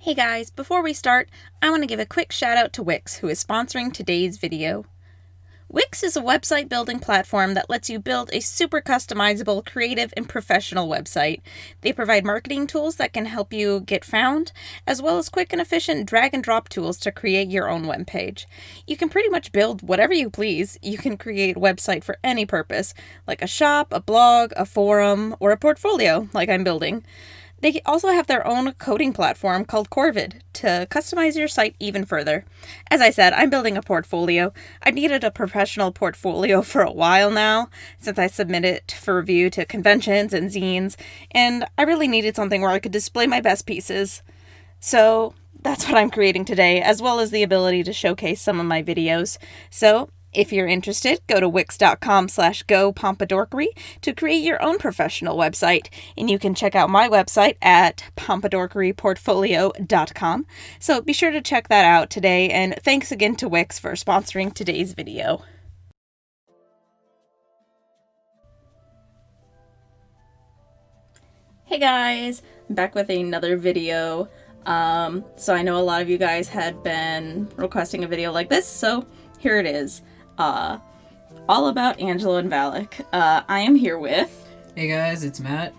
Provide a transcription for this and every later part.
Hey guys, before we start, I want to give a quick shout out to Wix, who is sponsoring today's video. Wix is a website building platform that lets you build a super customizable, creative, and professional website. They provide marketing tools that can help you get found, as well as quick and efficient drag and drop tools to create your own webpage. You can pretty much build whatever you please. You can create a website for any purpose, like a shop, a blog, a forum, or a portfolio, like I'm building. They also have their own coding platform called Corvid to customize your site even further. As I said, I'm building a portfolio. I've needed a professional portfolio for a while now, since I submit it for review to conventions and zines, and I really needed something where I could display my best pieces. So that's what I'm creating today, as well as the ability to showcase some of my videos. So if you're interested, go to wix.com/go-pompadorkery to create your own professional website. And you can check out my website at pompadorkeryportfolio.com. So be sure to check that out today. And thanks again to Wix for sponsoring today's video. Hey guys, I'm back with another video. So I know a lot of you guys had been requesting a video like this, so here it is. All about Angelo and Valak. I am here with... Hey guys, it's Matt.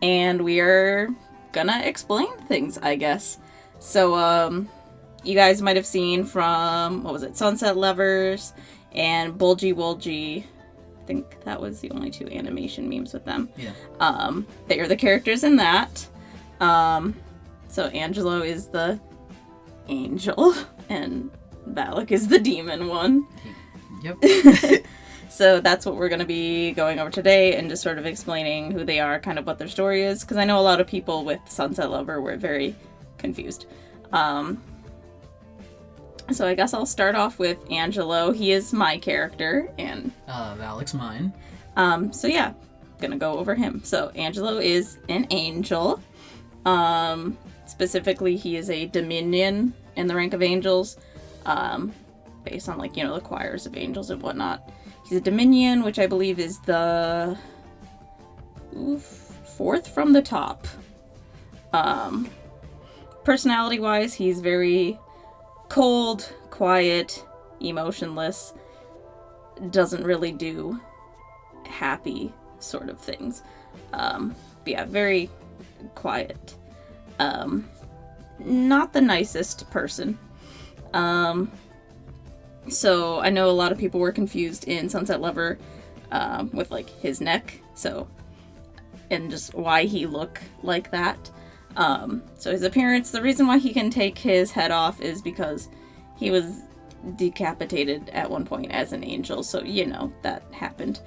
And we are gonna explain things, I guess. So, you guys might have seen from, what was it, Sunset Lovers and Bulgy Wulgy. I think that was the only two animation memes with them. Yeah. They are the characters in that. So Angelo is the angel, and Valak is the demon one. Yep. So that's what we're going to be going over today, and just sort of explaining who they are, kind of what their story is, because I know a lot of people with Sunset Lover were very confused. So I guess I'll start off with Angelo. He is my character, and Valek's mine. So yeah, gonna go over him. So Angelo is an angel. Specifically, he is a dominion in the rank of angels. Based on, the choirs of angels and whatnot. He's a dominion, which I believe is the fourth from the top. Personality-wise, he's very cold, quiet, emotionless, doesn't really do happy sort of things. But yeah, very quiet. Not the nicest person. So I know a lot of people were confused in Sunset Lover with his neck, and just why he looked like that. So his appearance, the reason why he can take his head off is because he was decapitated at one point as an angel, so that happened.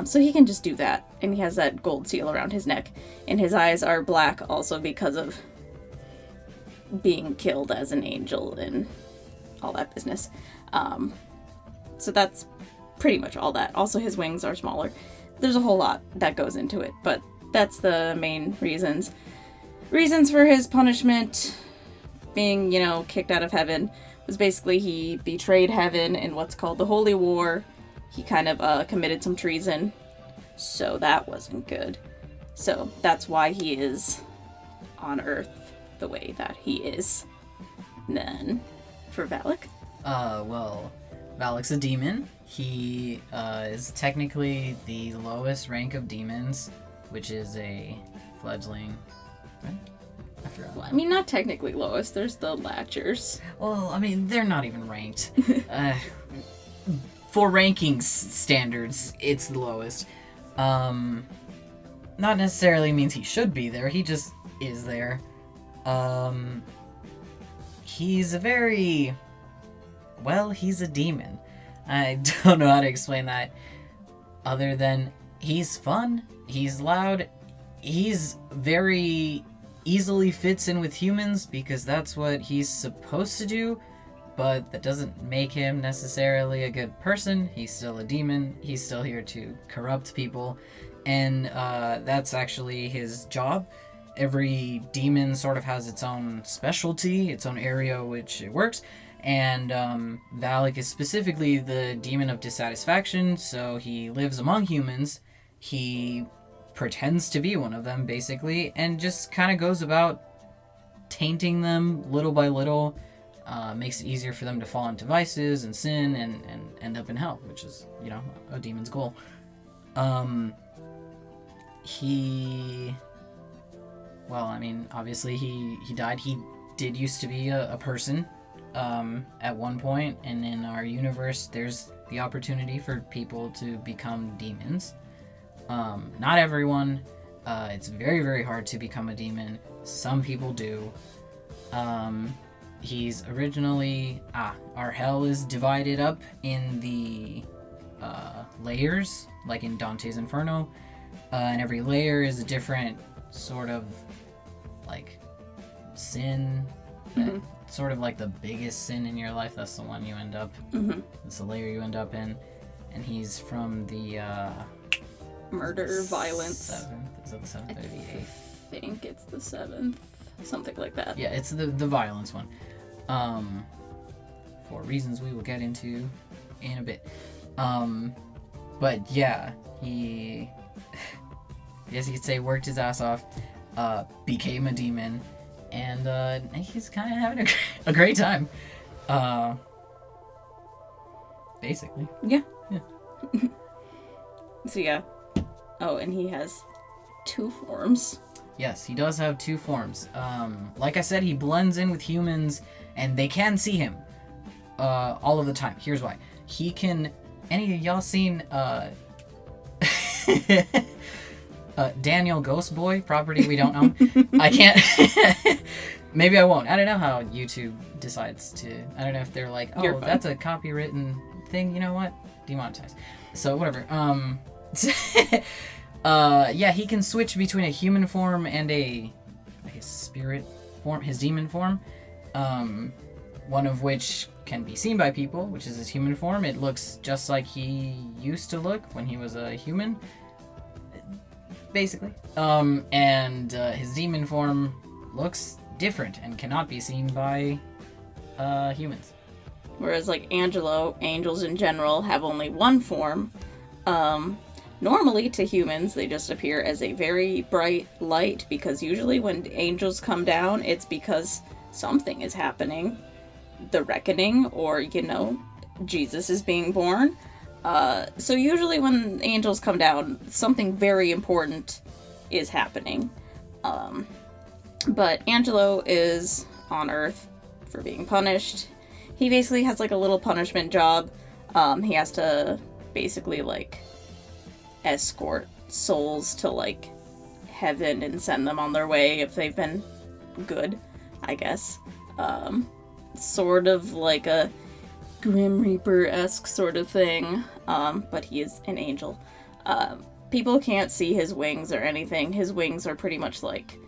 So he can just do that, and he has that gold seal around his neck, and his eyes are black also because of being killed as an angel and all that business. So that's pretty much all that. Also, his wings are smaller. There's a whole lot that goes into it, but that's the main reasons. Reasons for his punishment being, kicked out of heaven was basically he betrayed heaven in what's called the Holy War. He kind of committed some treason, so that wasn't good. So that's why he is on Earth the way that he is. And then for Valak. Well, Valek's a demon. He is technically the lowest rank of demons, which is a fledgling. Right? Well, not technically lowest. There's the Latchers. Well, they're not even ranked. For rankings standards, it's the lowest. Not necessarily means he should be there. He just is there. He's a very... Well, he's a demon. I don't know how to explain that other than he's fun, he's loud, he's very easily fits in with humans because that's what he's supposed to do, but that doesn't make him necessarily a good person. He's still a demon, he's still here to corrupt people, and that's actually his job. Every demon sort of has its own specialty, its own area which it works. And Valek is specifically the demon of dissatisfaction, so he lives among humans. He pretends to be one of them, basically, and just kind of goes about tainting them little by little makes it easier for them to fall into vices and sin and end up in hell, which is, you know, a demon's goal. Well, I mean, obviously he died. He did used to be a person at one point, and in our universe there's the opportunity for people to become demons. Not everyone. It's very, very hard to become a demon. Some people do. He's originally... our hell is divided up in the layers, like in Dante's Inferno. And every layer is a different sort of, like, sin. Mm-hmm. Sort of like the biggest sin in your life. That's the one you end up... Mm-hmm. It's the layer you end up in. And he's from the... murder, violence. 7th? Is that the 7th or the 8th? I think it's the 7th. Something like that. Yeah, it's the violence one. For reasons we will get into in a bit. But yeah, he... I guess you could say worked his ass off, became a demon, and he's kind of having a great time. Basically. Yeah. Yeah. So yeah. Oh, and he has 2 forms. Yes, he does have 2 forms. Like I said, he blends in with humans, and they can see him all of the time. Here's why. He can... Any of y'all seen Daniel Ghost Boy, property we don't own? I can't... Maybe I won't. I don't know how YouTube decides to... I don't know if they're like, oh, that's a copywritten thing. You know what? Demonetize. So, whatever. Yeah, he can switch between a human form and a spirit form, his demon form. One of which can be seen by people, which is his human form. It looks just like he used to look when he was a human, basically. And his demon form looks different and cannot be seen by humans. Whereas, like, angels in general have only 1 form. Normally, to humans, they just appear as a very bright light, because usually when angels come down, it's because something is happening. The reckoning, or, you know, Jesus is being born. So usually when angels come down, something very important is happening. But Angelo is on Earth for being punished. He basically has, like, a little punishment job. He has to basically, like, escort souls to, like, heaven and send them on their way if they've been good, I guess. Sort of like a Grim Reaper-esque sort of thing, but he is an angel. People can't see his wings or anything. His wings are pretty much, like,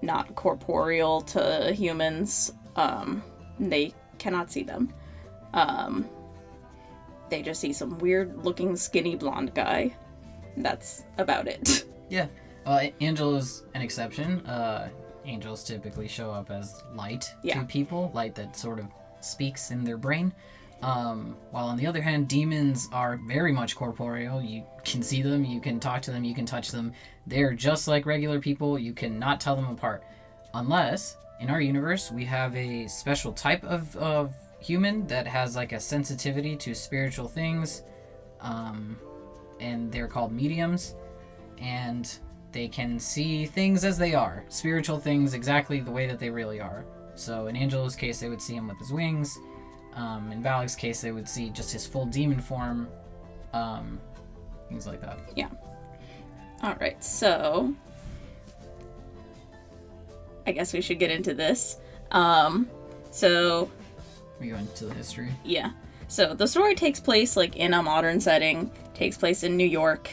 not corporeal to humans. They cannot see them. They just see some weird-looking skinny blonde guy. That's about it. Yeah. Angelo's an exception. Angels typically show up as light to people, light that sort of speaks in their brain. While on the other hand, demons are very much corporeal. You can see them, you can talk to them, you can touch them. They're just like regular people. You cannot tell them apart. Unless, in our universe, we have a special type of human that has, like, a sensitivity to spiritual things. And they're called mediums. And they can see things as they are. Spiritual things exactly the way that they really are. So in Angelo's case, they would see him with his wings. In Valek's case, they would see just his full demon form. Things like that. Yeah. Alright, so... I guess we should get into this. So... We go into the history? Yeah. So the story takes place, like, in a modern setting. Takes place in New York.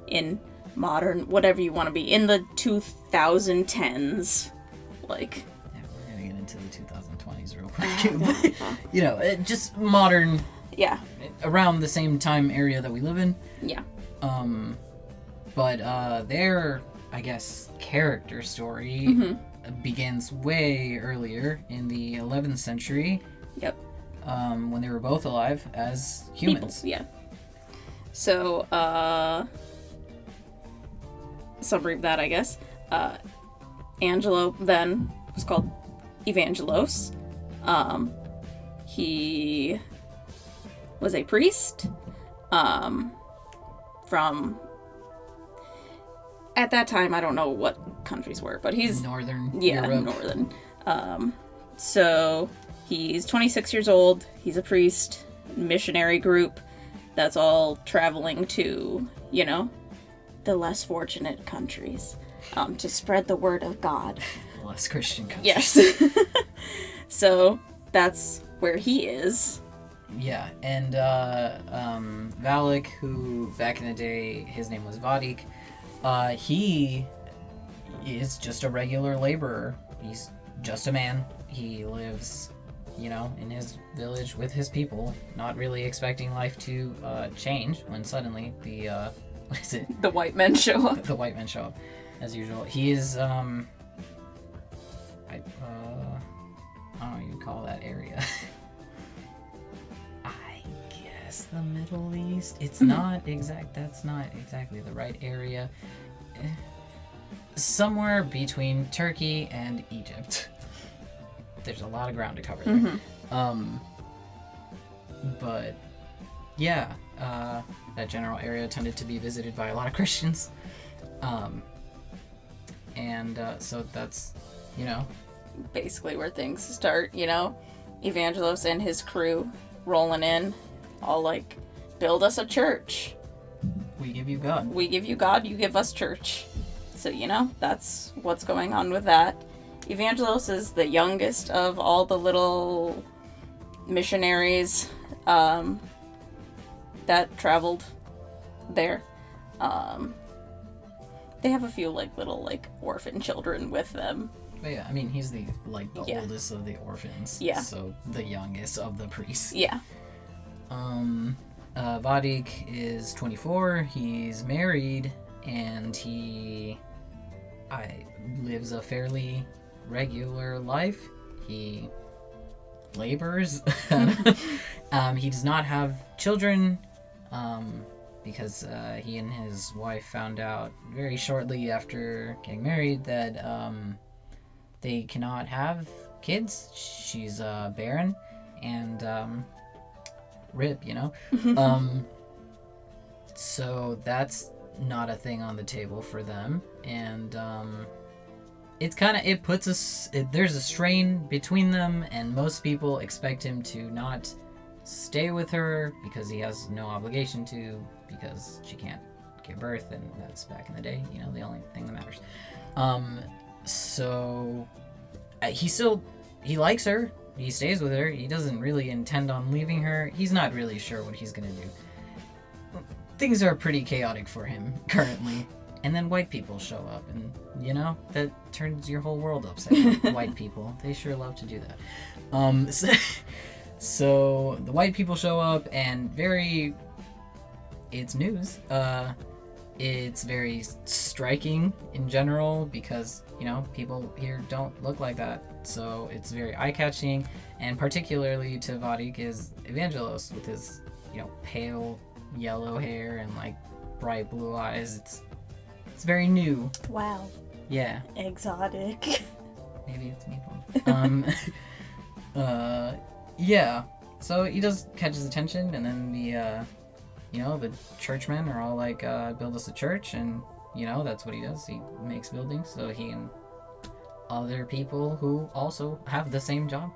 In modern, whatever you want to be. In the 2010s. Like... Yeah, we're gonna get into the 2020s real quick. You know, just modern... Yeah. Around the same time area that we live in. Yeah. But their, I guess, character story begins way earlier in the 11th century. Yep. When they were both alive as humans. People, yeah. So, summary of that, I guess. Angelo then was called Evangelos. He was a priest from, at that time, I don't know what countries were, but he's Northern yeah, Europe. northern. So he's 26 years old. He's a priest, missionary group that's all traveling to, you know, the less fortunate countries to spread the word of God. Less Christian countries. Yes. So that's where he is. Yeah, and Valek, who back in the day, his name was Vadik, he is just a regular laborer. He's just a man. He lives, you know, in his village with his people, not really expecting life to change when suddenly the, what is it? The white men show up. The white men show up, as usual. He is, I don't know what you call that area. I guess the Middle East. It's not exact. That's not exactly the right area. Somewhere between Turkey and Egypt. There's a lot of ground to cover there. But yeah, that general area tended to be visited by a lot of Christians. So that's, you know, Basically where things start, you know. Evangelos and his crew rolling in, all like, build us a church. we give you God. We give you God, you give us church. So, you know, that's what's going on with that. Evangelos is the youngest of all the little missionaries that traveled there. They have a few, like, little, like, orphan children with them. But yeah, I mean, he's the Yeah. oldest of the orphans. Yeah. So the youngest of the priests. Yeah. Vadik is 24. He's married, and he lives a fairly regular life. He labors. He does not have children, because he and his wife found out very shortly after getting married that they cannot have kids. She's barren, and rib, you know. So that's not a thing on the table for them, and it's kind of, it puts us, there's a strain between them, and most people expect him to not stay with her because he has no obligation to, because she can't give birth, and that's back in the day, you know, the only thing that matters. So he likes her, he stays with her, he doesn't really intend on leaving her, he's not really sure what he's gonna do. Things are pretty chaotic for him currently. And then white people show up, and, you know, that turns your whole world upside down. White people, they sure love to do that. So the white people show up, and it's news. It's very striking in general, because, you know, people here don't look like that. So it's very eye-catching, and particularly to Vadik is Evangelos with his, you know, pale yellow hair and, like, bright blue eyes. It's very new. Wow. Yeah. Exotic. Maybe it's me. Yeah. So he does catch his attention, and then the, you know, the churchmen are all like, build us a church, and, you know, that's what he does. He makes buildings, so he and other people who also have the same job,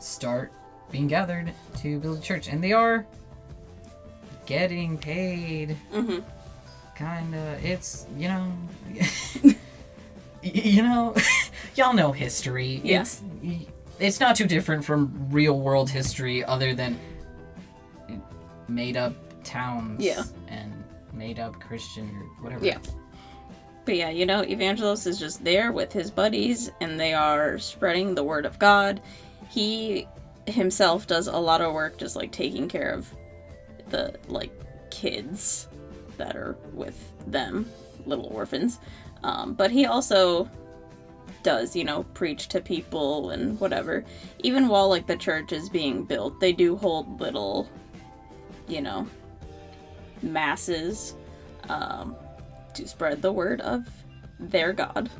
start being gathered to build a church, and they are getting paid. Mm-hmm. Kinda, it's, you know, you know, y'all know history. Yeah. It's not too different from real world history, other than made up towns, yeah, and made up Christian or whatever. Yeah. But yeah, you know, Evangelos is just there with his buddies, and they are spreading the word of God. He himself does a lot of work just, like, taking care of the, like, kids that are with them, little orphans. But he also does, you know, preach to people and whatever. Even while, like, the church is being built, they do hold little, you know, masses to spread the word of their God.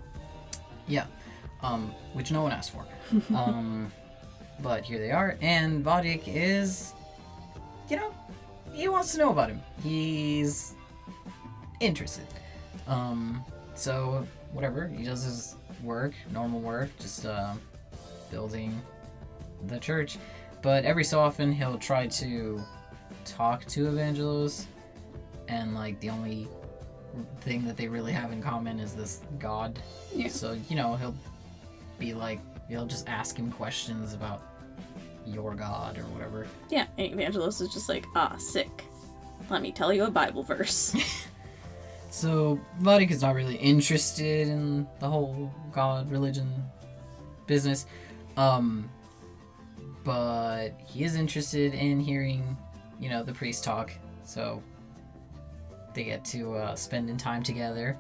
Yeah. which no one asked for. But here they are, and Valek is, he wants to know about him. He's interested. So whatever, he does his work, normal work, just building the church. But every so often he'll try to talk to Evangelos, and like the only thing that they really have in common is this god. Yeah. So, he'll be like, he'll just ask him questions about your god or whatever. Yeah, and Evangelos is just like, sick. Let me tell you a Bible verse. So, Valek is not really interested in the whole god religion business. But he is interested in hearing, the priest talk. So, they get to spending time together.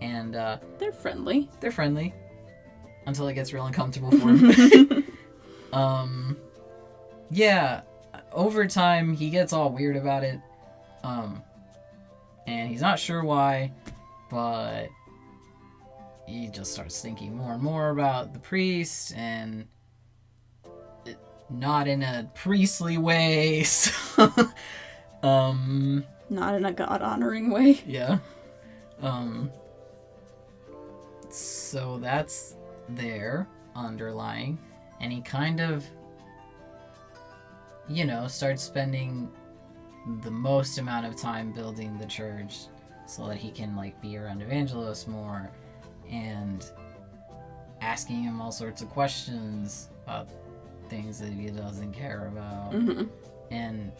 And they're friendly. They're friendly. Until it gets real uncomfortable for him. Yeah. Over time, he gets all weird about it. And he's not sure why, but he just starts thinking more and more about the priest, and not in a priestly way. So, not in a God-honoring way. Yeah. So that's there, underlying, and he kind of, starts spending the most amount of time building the church so that he can, be around Evangelos more, and asking him all sorts of questions about things that he doesn't care about. Mm-hmm. And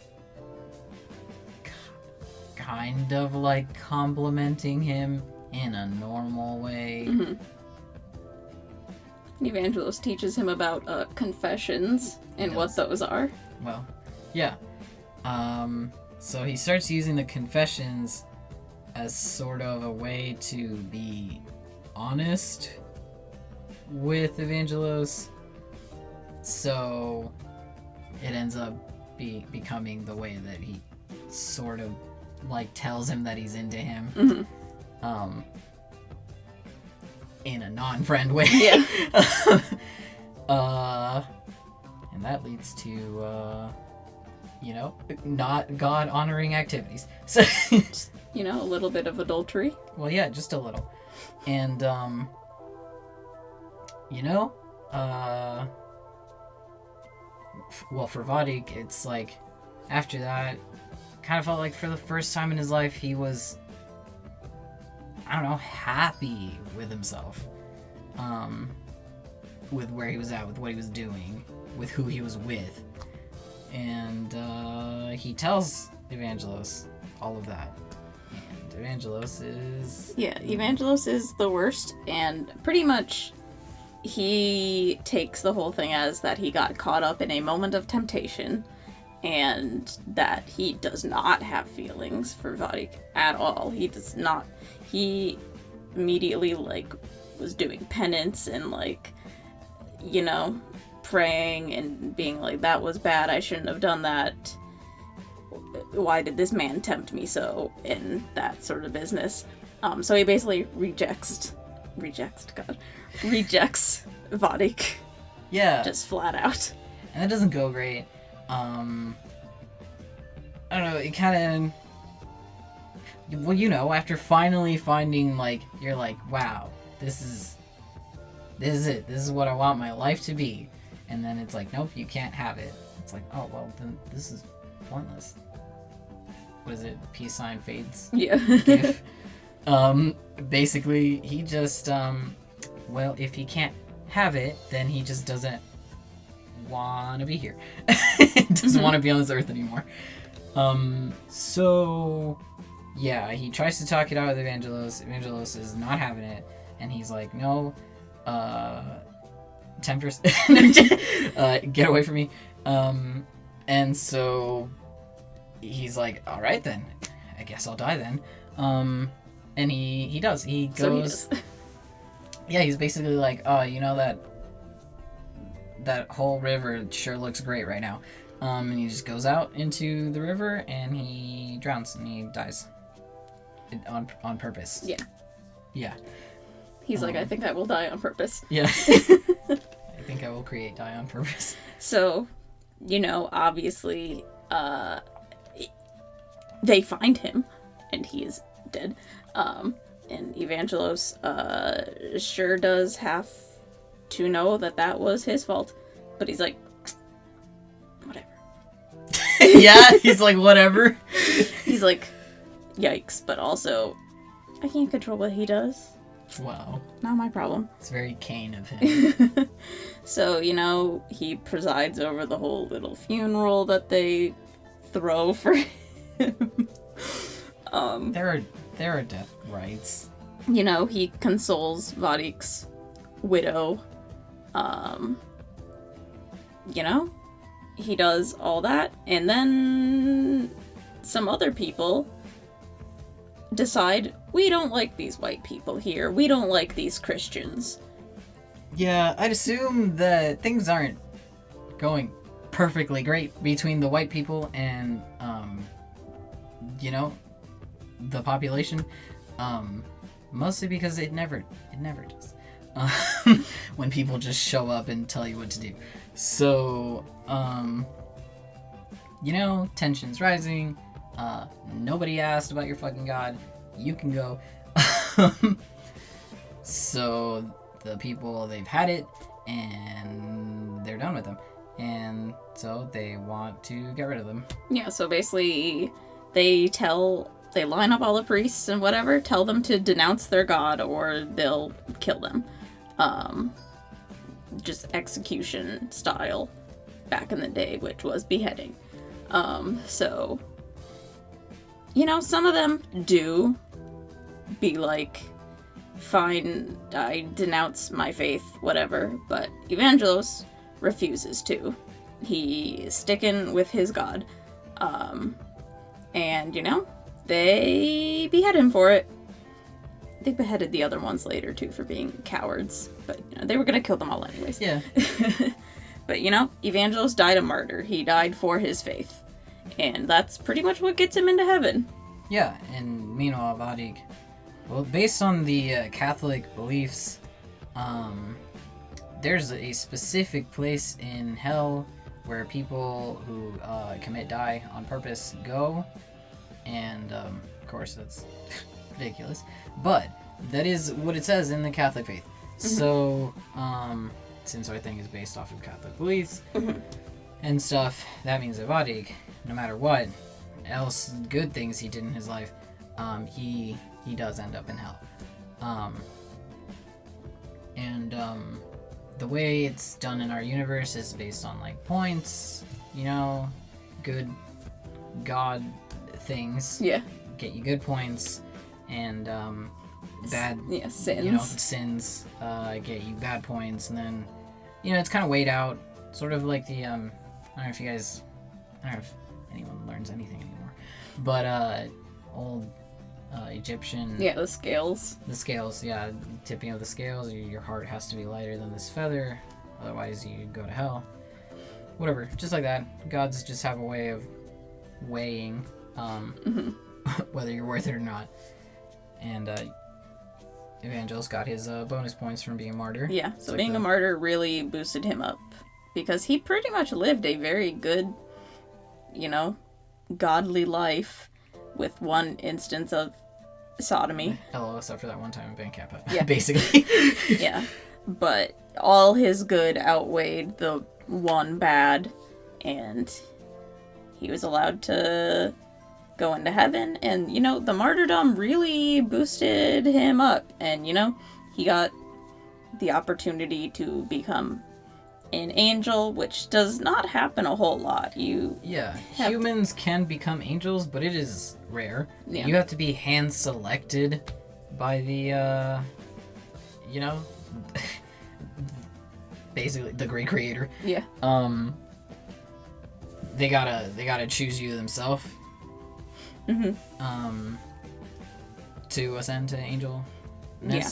kind of complimenting him in a normal way. Mm-hmm. Evangelos teaches him about confessions and what those are. Well, yeah. So he starts using the confessions as sort of a way to be honest with Evangelos. So it ends up becoming the way that he sort of tells him that he's into him. Mm-hmm. In a non-friend way. Yeah. And that leads to not God-honoring activities. So, a little bit of adultery. Well, yeah, just a little. And, for Valek, it's after that, kind of felt like for the first time in his life, he was, happy with himself. With where he was at, with what he was doing, with who he was with. And he tells Evangelos all of that. And Evangelos is... Yeah, Evangelos is the worst, and pretty much he takes the whole thing as that he got caught up in a moment of temptation, and that he does not have feelings for Valek at all. He does not. He immediately, was doing penance and, praying and being like, that was bad, I shouldn't have done that. Why did this man tempt me so? And that sort of business. So he basically rejects Valek. Yeah. Just flat out. And that doesn't go great. I don't know, it kind of... Well, after finally finding, you're like, wow, this is it. This is what I want my life to be. And then it's like, nope, you can't have it. It's like, oh, well, then this is pointless. What is it? Peace sign fades? Yeah. GIF. Basically, he just, if he can't have it, then he just doesn't want to be here. Doesn't want to be on this earth anymore. So, yeah, he tries to talk it out with Evangelos. Evangelos is not having it. And he's like, no, temptress, get away from me. And so he's like, all right then, I guess I'll die then. And he does. He goes. Yeah, he's basically like, oh, that whole river sure looks great right now. And he just goes out into the river and he drowns and he dies on purpose. Yeah. Yeah. He's like, I think I will die on purpose. Yeah. I think I will die on purpose. So, obviously, they find him, and he is dead. And Evangelos sure does have to know that was his fault. But he's like, whatever. Yeah, he's like, whatever. He's like, yikes, but also, I can't control what he does. Wow. Not my problem. It's very Cain of him. So, he presides over the whole little funeral that they throw for him. There are death rites. He consoles Valek's widow. He does all that, and then some other people decide, we don't like these white people here. We don't like these Christians. Yeah, I'd assume that things aren't going perfectly great between the white people and, the population. Mostly because it never does. When people just show up and tell you what to do. So, tension's rising. Nobody asked about your fucking god. You can go. So the people, they've had it, and they're done with them. And so they want to get rid of them. Yeah, so basically they line up all the priests and whatever, tell them to denounce their god or they'll kill them. Just execution style back in the day, which was beheading. So, some of them do be like, fine, I denounce my faith, whatever, but Evangelos refuses to. He's sticking with his god. And, they behead him for it. They beheaded the other ones later, too, for being cowards. But, they were going to kill them all anyways. Yeah. But, Evangelos died a martyr. He died for his faith. And that's pretty much what gets him into heaven. Yeah, and meanwhile, Valek, well, based on the Catholic beliefs, there's a specific place in hell where people who die on purpose go. And, of course, that's ridiculous. But that is what it says in the Catholic faith. Mm-hmm. So, since our thing is based off of Catholic beliefs and stuff, that means that Valek, no matter what else good things he did in his life, he does end up in hell. The way it's done in our universe is based on, like, points, good God things. Yeah. Get you good points, and bad sins. Sins get you bad points, and then it's kind of weighed out, sort of like the I don't know if anyone learns anything anymore, but old Egyptian. Yeah, the scales. The scales, yeah, tipping of the scales. Your heart has to be lighter than this feather, otherwise you go to hell. Whatever, just like that. Gods just have a way of weighing whether you're worth it or not. And Evangelos got his bonus points from being a martyr. Yeah, so being a martyr really boosted him up because he pretty much lived a very good, godly life with one instance of sodomy. Hello, except for that one time in Bank Kappa. Yeah. Basically. Yeah, but all his good outweighed the one bad, and he was allowed to go into heaven, and the martyrdom really boosted him up, and he got the opportunity to become an angel, which does not happen a whole lot. Humans can become angels, but it is rare. Yeah. You have to be hand selected by the basically the great creator. Yeah. They gotta choose you themselves. To ascend to angelness. Yeah.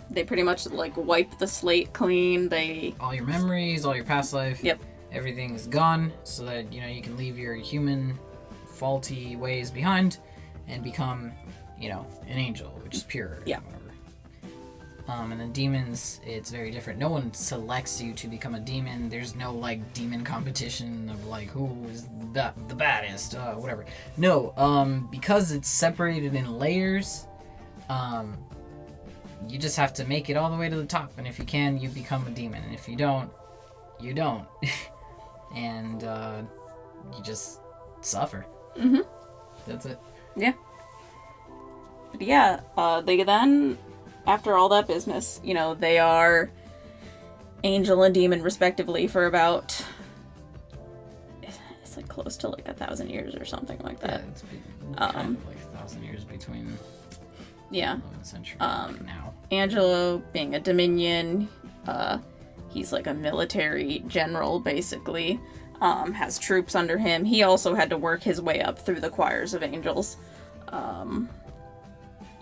They pretty much wipe the slate clean. All your memories, all your past life. Yep. Everything is gone, so that you can leave your human faulty ways behind and become an angel, which is pure. Yeah. And then demons, it's very different. No one selects you to become a demon. There's no, like, demon competition of, like, who is the baddest, whatever. No, because it's separated in layers, you just have to make it all the way to the top. And if you can, you become a demon. And if you don't, you don't. And, you just suffer. Mm-hmm. That's it. Yeah. But yeah, they then, after all that business, you know, they are angel and demon respectively for about, it's like close to like 1,000 years or something like that. Yeah, it's kind of like 1,000 years between. Yeah. 11th century like now. Angelo being a Dominion, he's like a military general basically, has troops under him. He also had to work his way up through the choirs of angels.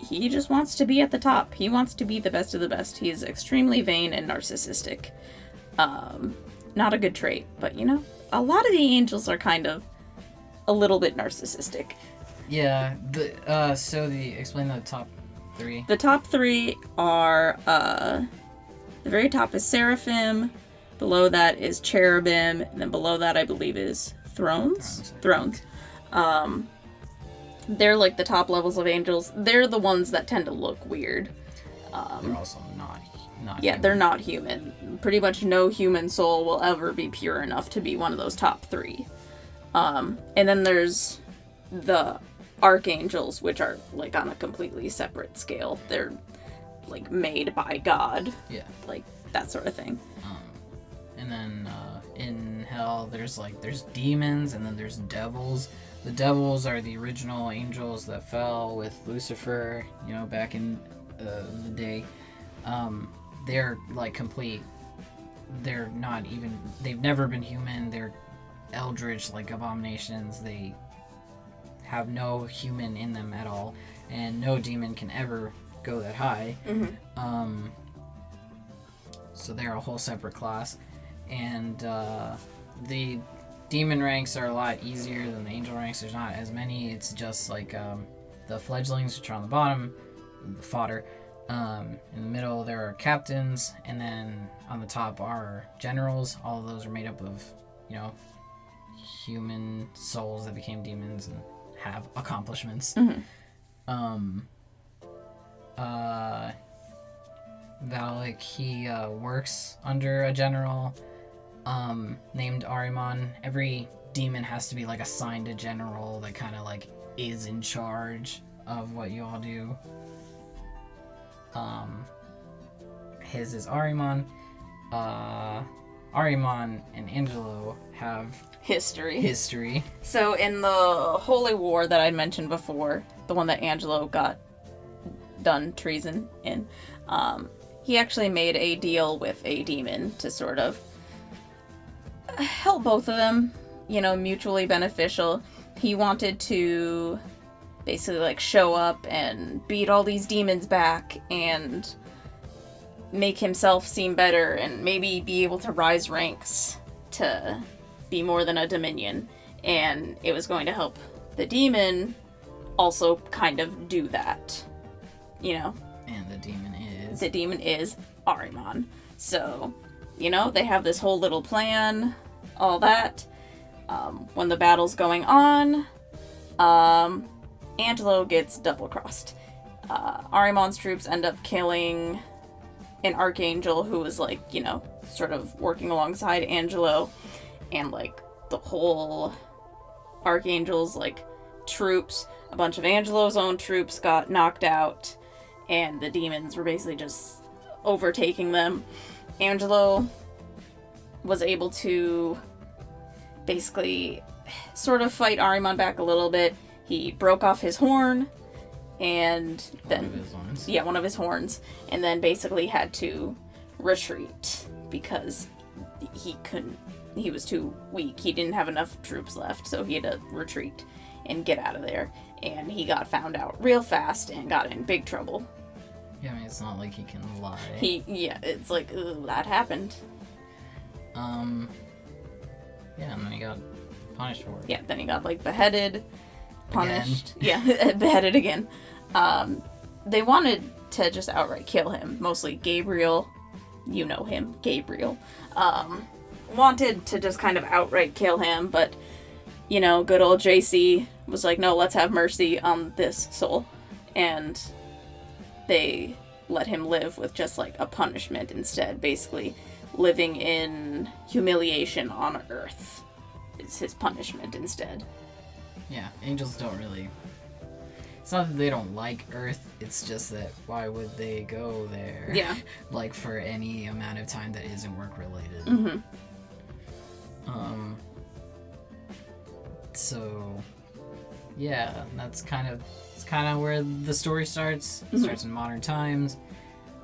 He just wants to be at the top. He wants to be the best of the best. He's extremely vain and narcissistic. Not a good trait, but you know, a lot of the angels are kind of a little bit narcissistic. Yeah, explain the top three. The top three are, the very top is Seraphim, below that is Cherubim, and then below that I believe is Thrones. They're like the top levels of angels. They're the ones that tend to look weird. They're also not yeah, human. they're not human. Pretty much no human soul will ever be pure enough to be one of those top three. And then there's the archangels, which are like on a completely separate scale. They're like made by God. Yeah. Like that sort of thing. And then in hell there's demons and then there's devils. The devils are the original angels that fell with Lucifer, you know, back in the day. They're like complete. They're not even. They've never been human. They're eldritch, like abominations. They have no human in them at all, and no demon can ever go that high. Mm-hmm. So they're a whole separate class, and the demon ranks are a lot easier than the angel ranks. There's not as many. It's just like the fledglings, which are on the bottom, the fodder. In the middle there are captains, and then on the top are generals. All of those are made up of, you know, human souls that became demons and have accomplishments. Mm-hmm. Valek, he works under a general named Ahriman. Every demon has to be like assigned a general that kind of like is in charge of what you all do. His is Ahriman. Ahriman and Angelo have history. So in the Holy War that I mentioned before, the one that Angelo got done treason in, he actually made a deal with a demon to sort of help both of them, you know, mutually beneficial. He wanted to basically like show up and beat all these demons back and make himself seem better and maybe be able to rise ranks to be more than a dominion. And it was going to help the demon also kind of do that, you know. And the demon is Ahriman. So, you know, they have this whole little plan, all that. When the battle's going on, Angelo gets double-crossed. Ahriman's troops end up killing an archangel who was, like, you know, sort of working alongside Angelo, and, like, the whole archangel's, like, troops, a bunch of Angelo's own troops got knocked out, and the demons were basically just overtaking them. Angelo was able to basically sort of fight Ahriman back a little bit. He broke off his horn, and then one of his horns, and then basically had to retreat because he was too weak. He didn't have enough troops left, so he had to retreat and get out of there. And he got found out real fast and got in big trouble. Yeah, I mean, it's not like he can lie. It's like, ugh, that happened. Yeah, and then he got punished for it. Yeah, then he got, like, beheaded, punished. Again. Yeah, beheaded again. They wanted to just outright kill him. Mostly Gabriel, you know him, Gabriel, wanted to just kind of outright kill him, but, you know, good old JC was like, no, let's have mercy on this soul. And they let him live with just, like, a punishment instead, basically living in humiliation on Earth is his punishment instead. Yeah, angels don't really... It's not that they don't like Earth, it's just that why would they go there? Yeah. Like, for any amount of time that isn't work-related. Mm-hmm. So, yeah, it's kind of where the story starts. It starts in modern times.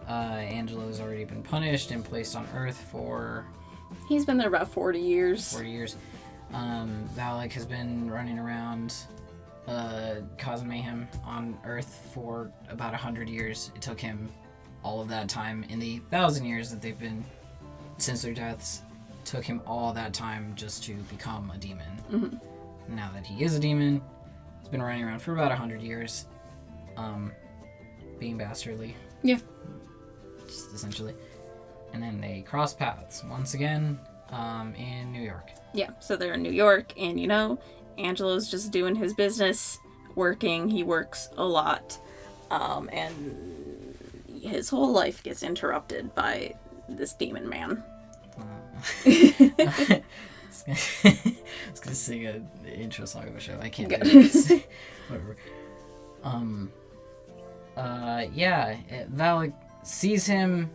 Angelo's already been punished and placed on Earth for... He's been there about 40 years. 40 years. Valek has been running around causing mayhem on Earth for about 100 years. It took him all of that time. In the 1,000 years that they've been since their deaths, took him all that time just to become a demon. Mm-hmm. Now that he is a demon, he's been running around for about 100 years, being bastardly. Yeah. Just essentially. And then they cross paths once again in New York. Yeah, so they're in New York, and you know, Angelo's just doing his business, working. He works a lot, and his whole life gets interrupted by this demon man. I was gonna sing an intro song of a show. I can't do it. Whatever. Yeah, Valek sees him.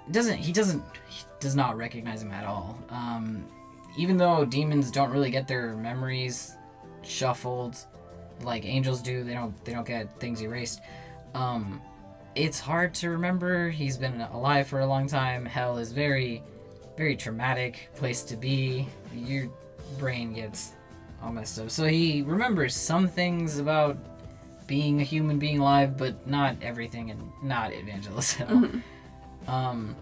He does not recognize him at all. Even though demons don't really get their memories shuffled like angels do, they don't get things erased. It's hard to remember. He's been alive for a long time. Hell is very, very traumatic place to be. Your brain gets all messed up. So he remembers some things about being a human being alive, but not everything, and not Evangelist at all. Mm-hmm.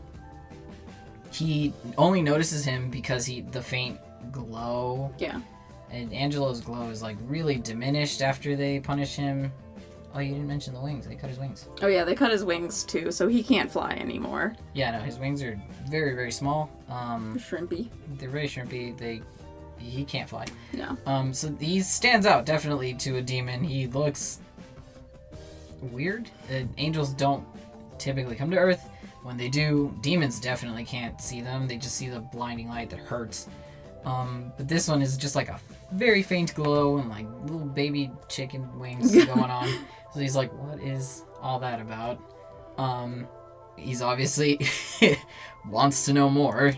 He only notices him because the faint glow. Yeah. And Angelo's glow is like really diminished after they punish him. Oh, you didn't mention the wings. They cut his wings. Oh yeah, they cut his wings too, so he can't fly anymore. Yeah, no, his wings are very, very small. Shrimpy. They're very shrimpy. He can't fly. No. So he stands out definitely to a demon. He looks weird. Angels don't typically come to Earth. When they do, demons definitely can't see them. They just see the blinding light that hurts. But this one is just like a very faint glow and like little baby chicken wings going on. So he's like, what is all that about? He's obviously wants to know more.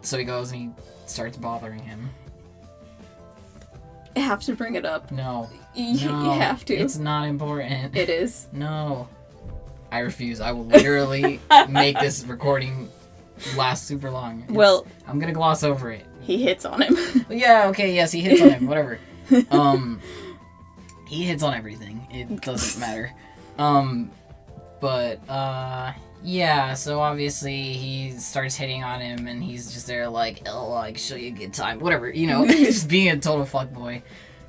So he goes and he starts bothering him. I have to bring it up. No. You have to. It's not important. It is. No. I refuse. I will literally make this recording last super long. I'm gonna gloss over it. He hits on him. Yeah, okay, yes, he hits on him, whatever. He hits on everything. It doesn't matter. Yeah, so obviously he starts hitting on him and he's just there like, oh, like, show you a good time, whatever, you know, just being a total fuckboy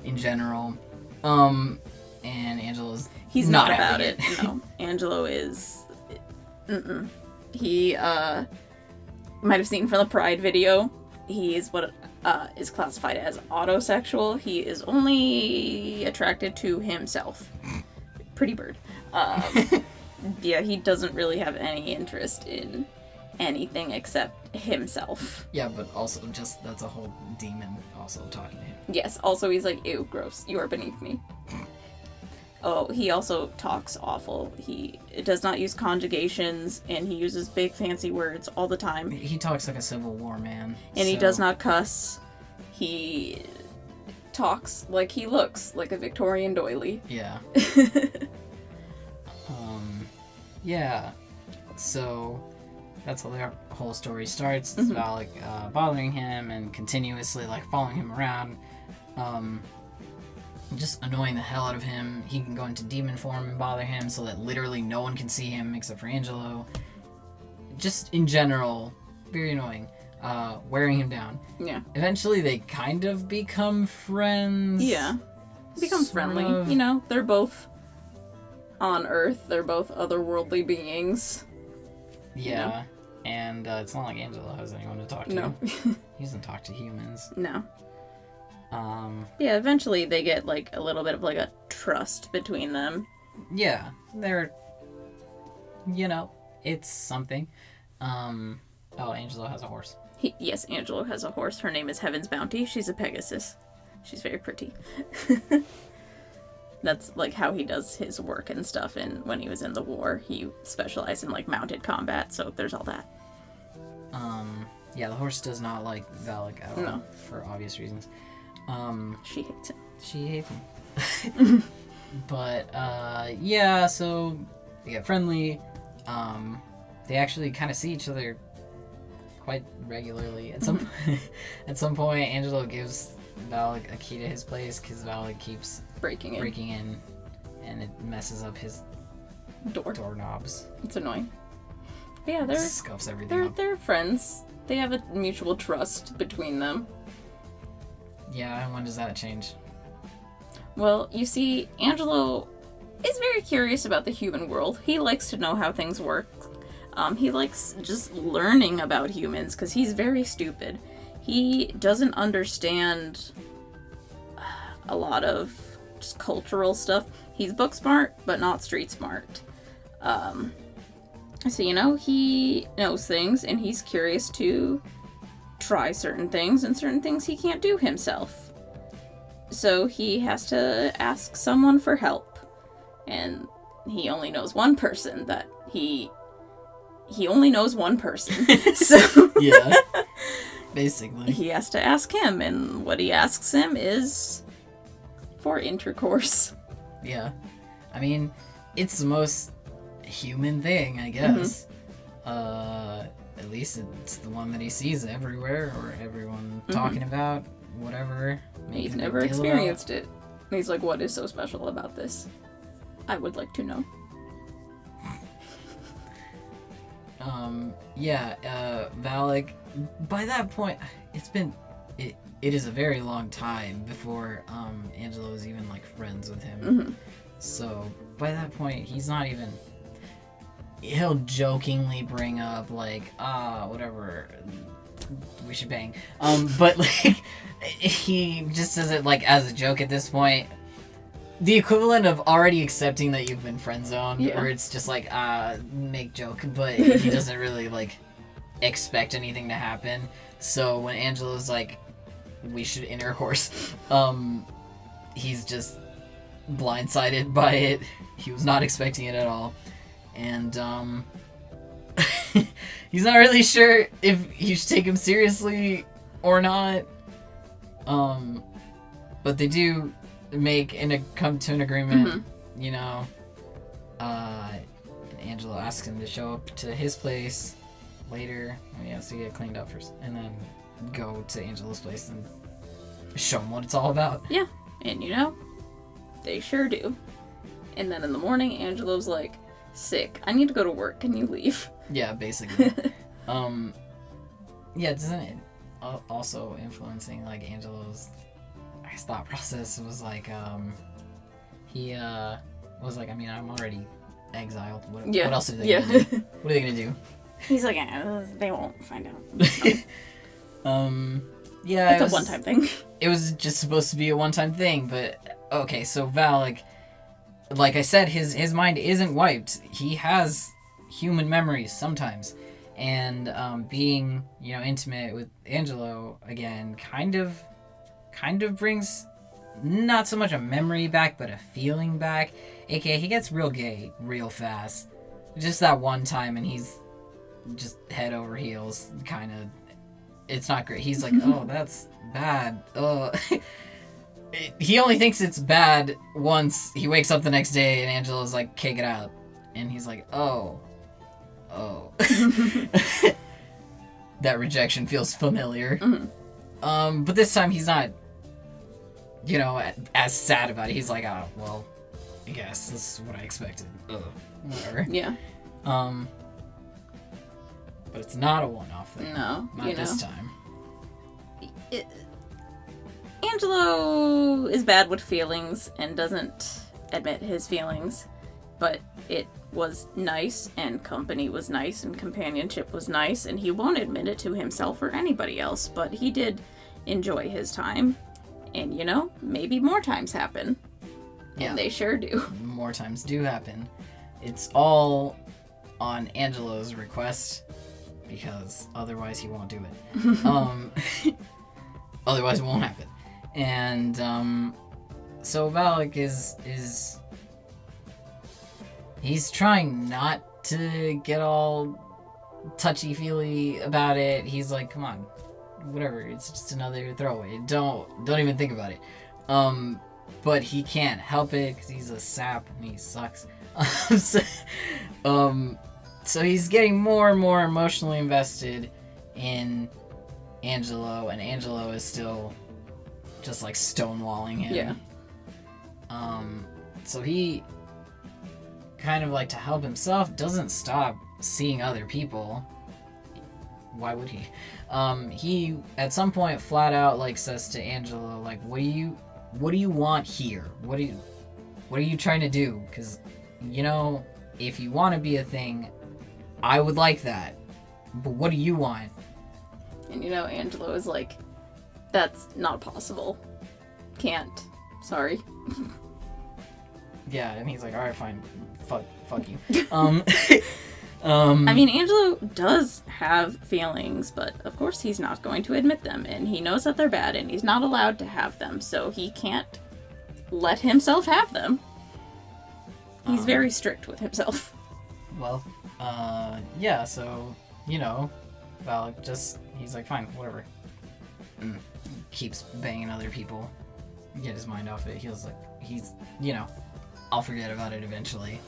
in general. And Angelo's He's not about it. No. Angelo is... He, might have seen from the Pride video, he is what is classified as autosexual. He is only attracted to himself. Pretty bird. Yeah, he doesn't really have any interest in anything except himself. Yeah, but also just, that's a whole demon also talking to him. Yes, also he's like, ew, gross, you are beneath me. Oh, he also talks awful. He does not use conjugations, and he uses big fancy words all the time. He talks like a Civil War man. And he does not cuss. He talks like he looks, like a Victorian doily. Yeah. Yeah. So that's how their whole story starts. It's Valek bothering him and continuously like following him around. Just annoying the hell out of him. He can go into demon form and bother him so that literally no one can see him except for Angelo. Just in general, very annoying. Wearing him down. Yeah. Eventually they kind of become friends. Yeah. Become sort friendly. of. You know, they're both on Earth. They're both otherworldly beings. Yeah. And it's not like Angelo has anyone to talk to. No. He doesn't talk to humans. No. Yeah, eventually they get, like, a little bit of, like, a trust between them. Yeah. They're... You know, it's something. Oh, Angelo has a horse. Yes, Angelo has a horse. Her name is Heaven's Bounty. She's a Pegasus. She's very pretty. That's, like, how he does his work and stuff. And when he was in the war, he specialized in, like, mounted combat. So there's all that. Yeah, the horse does not like Valek at all. No. For obvious reasons. She hates him. She hates him. But, yeah, so they get friendly. They actually kind of see each other quite regularly. At some point, Angelo gives Valek a key to his place because Valek keeps breaking in, and it messes up his doorknobs. It's annoying. But yeah, scuffs everything up. They're friends. They have a mutual trust between them. Yeah, and when does that change? Well, you see, Angelo is very curious about the human world. He likes to know how things work. He likes just learning about humans because he's very stupid. He doesn't understand a lot of just cultural stuff. He's book smart, but not street smart. So, you know, he knows things, and he's curious to try certain things, and certain things he can't do himself. So he has to ask someone for help. And he only knows one person that he only knows one person. So yeah. Basically. He has to ask him, and what he asks him is for intercourse. Yeah. I mean, it's the most human thing, I guess. At least it's the one that he sees everywhere, or everyone talking about, whatever. He's never experienced it. And he's like, what is so special about this? I would like to know. Valek, by that point, it is a very long time before Angelo is even like friends with him. So by that point, he's not even. He'll jokingly bring up like, whatever, we should bang. But like, he just says it like as a joke at this point. The equivalent of already accepting that you've been friend zoned, or it's just like, make joke, but he doesn't really like expect anything to happen. So when Angelo's like, we should intercourse, he's just blindsided by it. He was not expecting it at all. And he's not really sure if he should take him seriously or not. But they do come to an agreement, you know. Angelo asks him to show up to his place later. He has to get cleaned up first, and then go to Angelo's place and show him what it's all about. Yeah, and you know, they sure do. And then in the morning, Angelo's like, sick. I need to go to work. Can you leave? Yeah, basically. Yeah, doesn't it also influencing like Angelo's thought process was like he was like, I mean, I'm already exiled. What else are they gonna do? What are they gonna do? He's like, they won't find out. Yeah, it's a one-time thing. It was just supposed to be a one-time thing, but okay, so Valek, like I said, his mind isn't wiped. He has human memories sometimes, and being, you know, intimate with Angelo again kind of brings not so much a memory back, but a feeling back. AKA, he gets real gay real fast. Just that one time, and he's just head over heels, kind of. It's not great. He's like, oh, that's bad. He only thinks it's bad once he wakes up the next day and Angelo's like, okay, get out. And he's like, oh. That rejection feels familiar. But this time he's not, you know, as sad about it. He's like, oh, well, I guess this is what I expected. Whatever. Yeah. But it's not a one-off thing. No. Not this time. Angelo is bad with feelings and doesn't admit his feelings. but it was nice, and company was nice, and companionship was nice, and he won't admit it to himself or anybody else, but he did enjoy his time. And, you know, maybe more times happen. Yeah. And they sure do. More times do happen. It's all on Angelo's request, because otherwise he won't do it. Otherwise it won't happen. And, so Valek is he's trying not to get all touchy-feely about it. He's like, come on, whatever, it's just another throwaway. Don't even think about it. But he can't help it because he's a sap and he sucks. So he's getting more and more emotionally invested in Angelo, and Angelo is still just like stonewalling him. Yeah. So he kind of like, to help himself, doesn't stop seeing other people. Why would he? He at some point flat out like says to Angelo, like, what do you want here? What are you trying to do? Because, you know, if you want to be a thing, I would like that. But what do you want? And, you know, Angelo is like, that's not possible. Can't. Sorry. Yeah, and he's like, alright, fine. Fuck you. I mean, Angelo does have feelings, but of course he's not going to admit them, and he knows that they're bad, and he's not allowed to have them, so he can't let himself have them. He's very strict with himself. Well, yeah, so, you know, Valek he's like, fine, whatever. And keeps banging other people, get his mind off it. He's, you know, I'll forget about it eventually.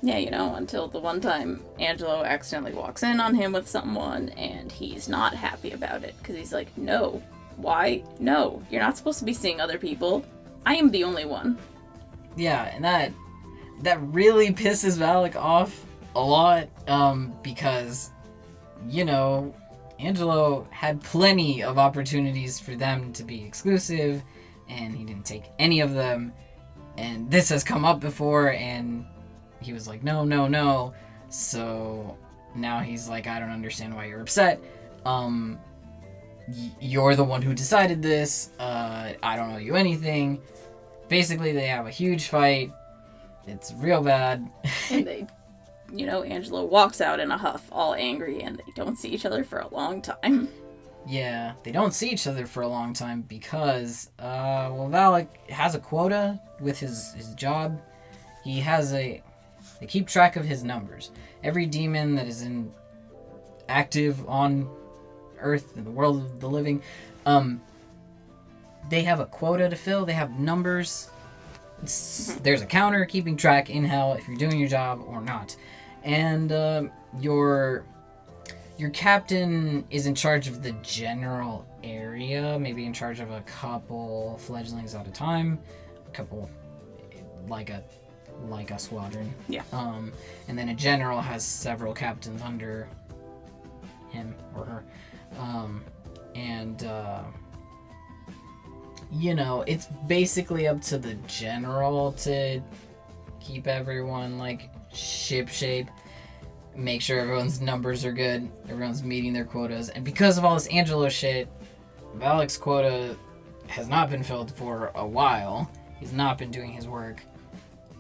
Yeah, you know, until the one time Angelo accidentally walks in on him with someone, and he's not happy about it, because he's like, no. Why? No. You're not supposed to be seeing other people. I am the only one. Yeah, and that really pisses Valek off a lot, because, you know, Angelo had plenty of opportunities for them to be exclusive, and he didn't take any of them, and this has come up before, and he was like, no, so now he's like, I don't understand why you're upset, you're the one who decided this, I don't owe you anything. Basically, they have a huge fight, it's real bad. And they, you know, Angelo walks out in a huff, all angry, and they don't see each other for a long time. Yeah, they don't see each other for a long time because, Valek has a quota with his job. They keep track of his numbers. Every demon that is active on Earth, in the world of the living, they have a quota to fill. They have numbers. There's a counter keeping track in hell if you're doing your job or not. And your captain is in charge of the general area, maybe in charge of a couple fledglings at a time, a couple like a squadron. Yeah. And then a general has several captains under him or her. You know, it's basically up to the general to keep everyone like shipshape, make sure everyone's numbers are good, everyone's meeting their quotas, and because of all this Angelo shit, Valek's quota has not been filled for a while. He's not been doing his work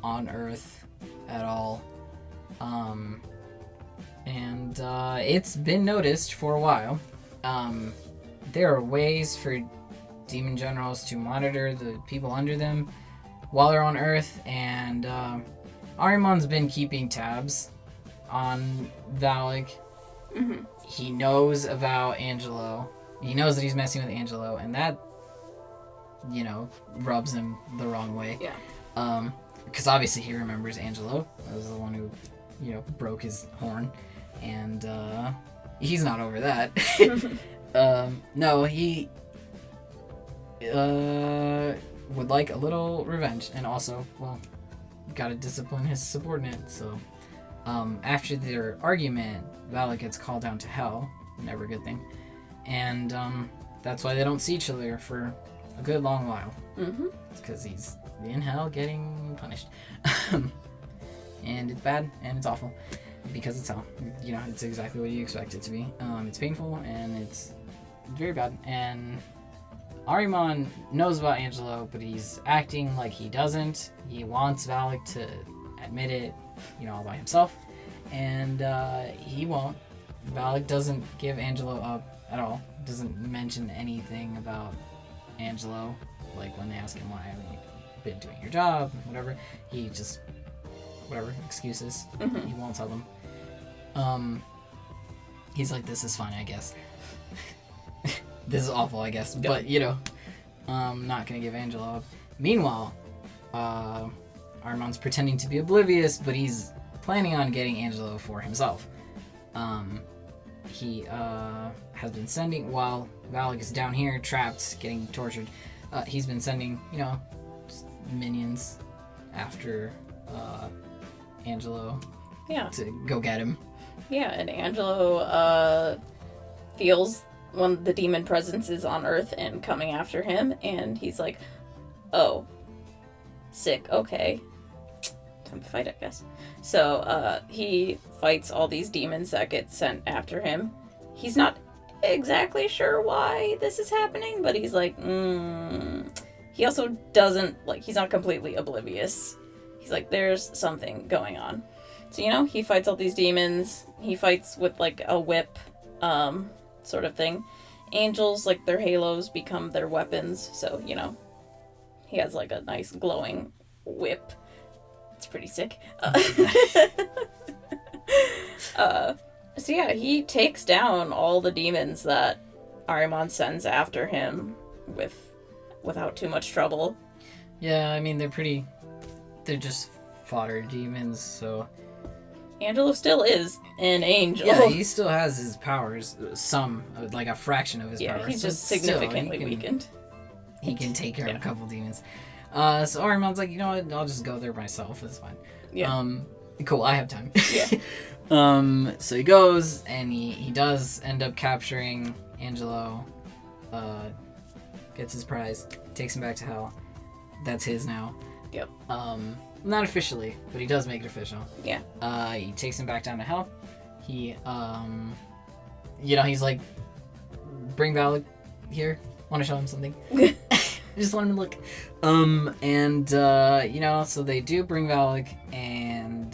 on Earth at all. It's been noticed for a while. There are ways for demon generals to monitor the people under them while they're on Earth, and Ahriman's been keeping tabs on Valek. Mm-hmm. He knows about Angelo. He knows that he's messing with Angelo, and that, you know, rubs him the wrong way. Yeah. Because obviously he remembers Angelo as the one who, you know, broke his horn, and he's not over that. No, he would like a little revenge, and also, well, gotta discipline his subordinate. So after their argument, Valek gets called down to hell, never a good thing, and that's why they don't see each other for a good long while. Mm-hmm. It's because he's in hell getting punished. and it's bad, and it's awful, because it's hell. You know, it's exactly what you expect it to be. It's painful, and it's very bad, and Ahriman knows about Angelo, but he's acting like he doesn't. He wants Valek to admit it, you know, all by himself, and he won't. Valek doesn't give Angelo up at all. Doesn't mention anything about Angelo, like when they ask him why haven't you been doing your job, whatever. He just, whatever, excuses. He won't tell them. He's like, this is fine, I guess. This is awful, I guess, but you know, not gonna give Angelo up. Meanwhile, Ahriman's pretending to be oblivious, but he's planning on getting Angelo for himself. He has been sending, while Valek is down here trapped, getting tortured, he's been sending, you know, just minions after Angelo to go get him. Yeah, and Angelo feels when the demon presence is on Earth and coming after him, and he's like, oh, sick, okay. Time to fight, I guess. So, he fights all these demons that get sent after him. He's not exactly sure why this is happening, but he's like, He also doesn't, like, he's not completely oblivious. He's like, there's something going on. So, you know, he fights all these demons. He fights with, like, a whip, sort of thing. Angels, like, their halos become their weapons. So, you know, he has, like, a nice glowing whip. It's pretty sick. So yeah, he takes down all the demons that Ahriman sends after him without too much trouble. Yeah, I mean, they're just fodder demons, so... Angelo still is an angel. Yeah, he still has his powers, some, like a fraction of his powers. Yeah, he's just still, significantly weakened. He can take care of a couple demons. So Ahriman's like, you know what, I'll just go there myself, it's fine. Yeah. Cool, I have time. Yeah. So he goes, and he does end up capturing Angelo, gets his prize, takes him back to hell. That's his now. Yep. Not officially, but he does make it official. Yeah. He takes him back down to hell. He, you know, he's like, bring Valek here. Want to show him something. Just want him to look. You know, so they do bring Valek, and,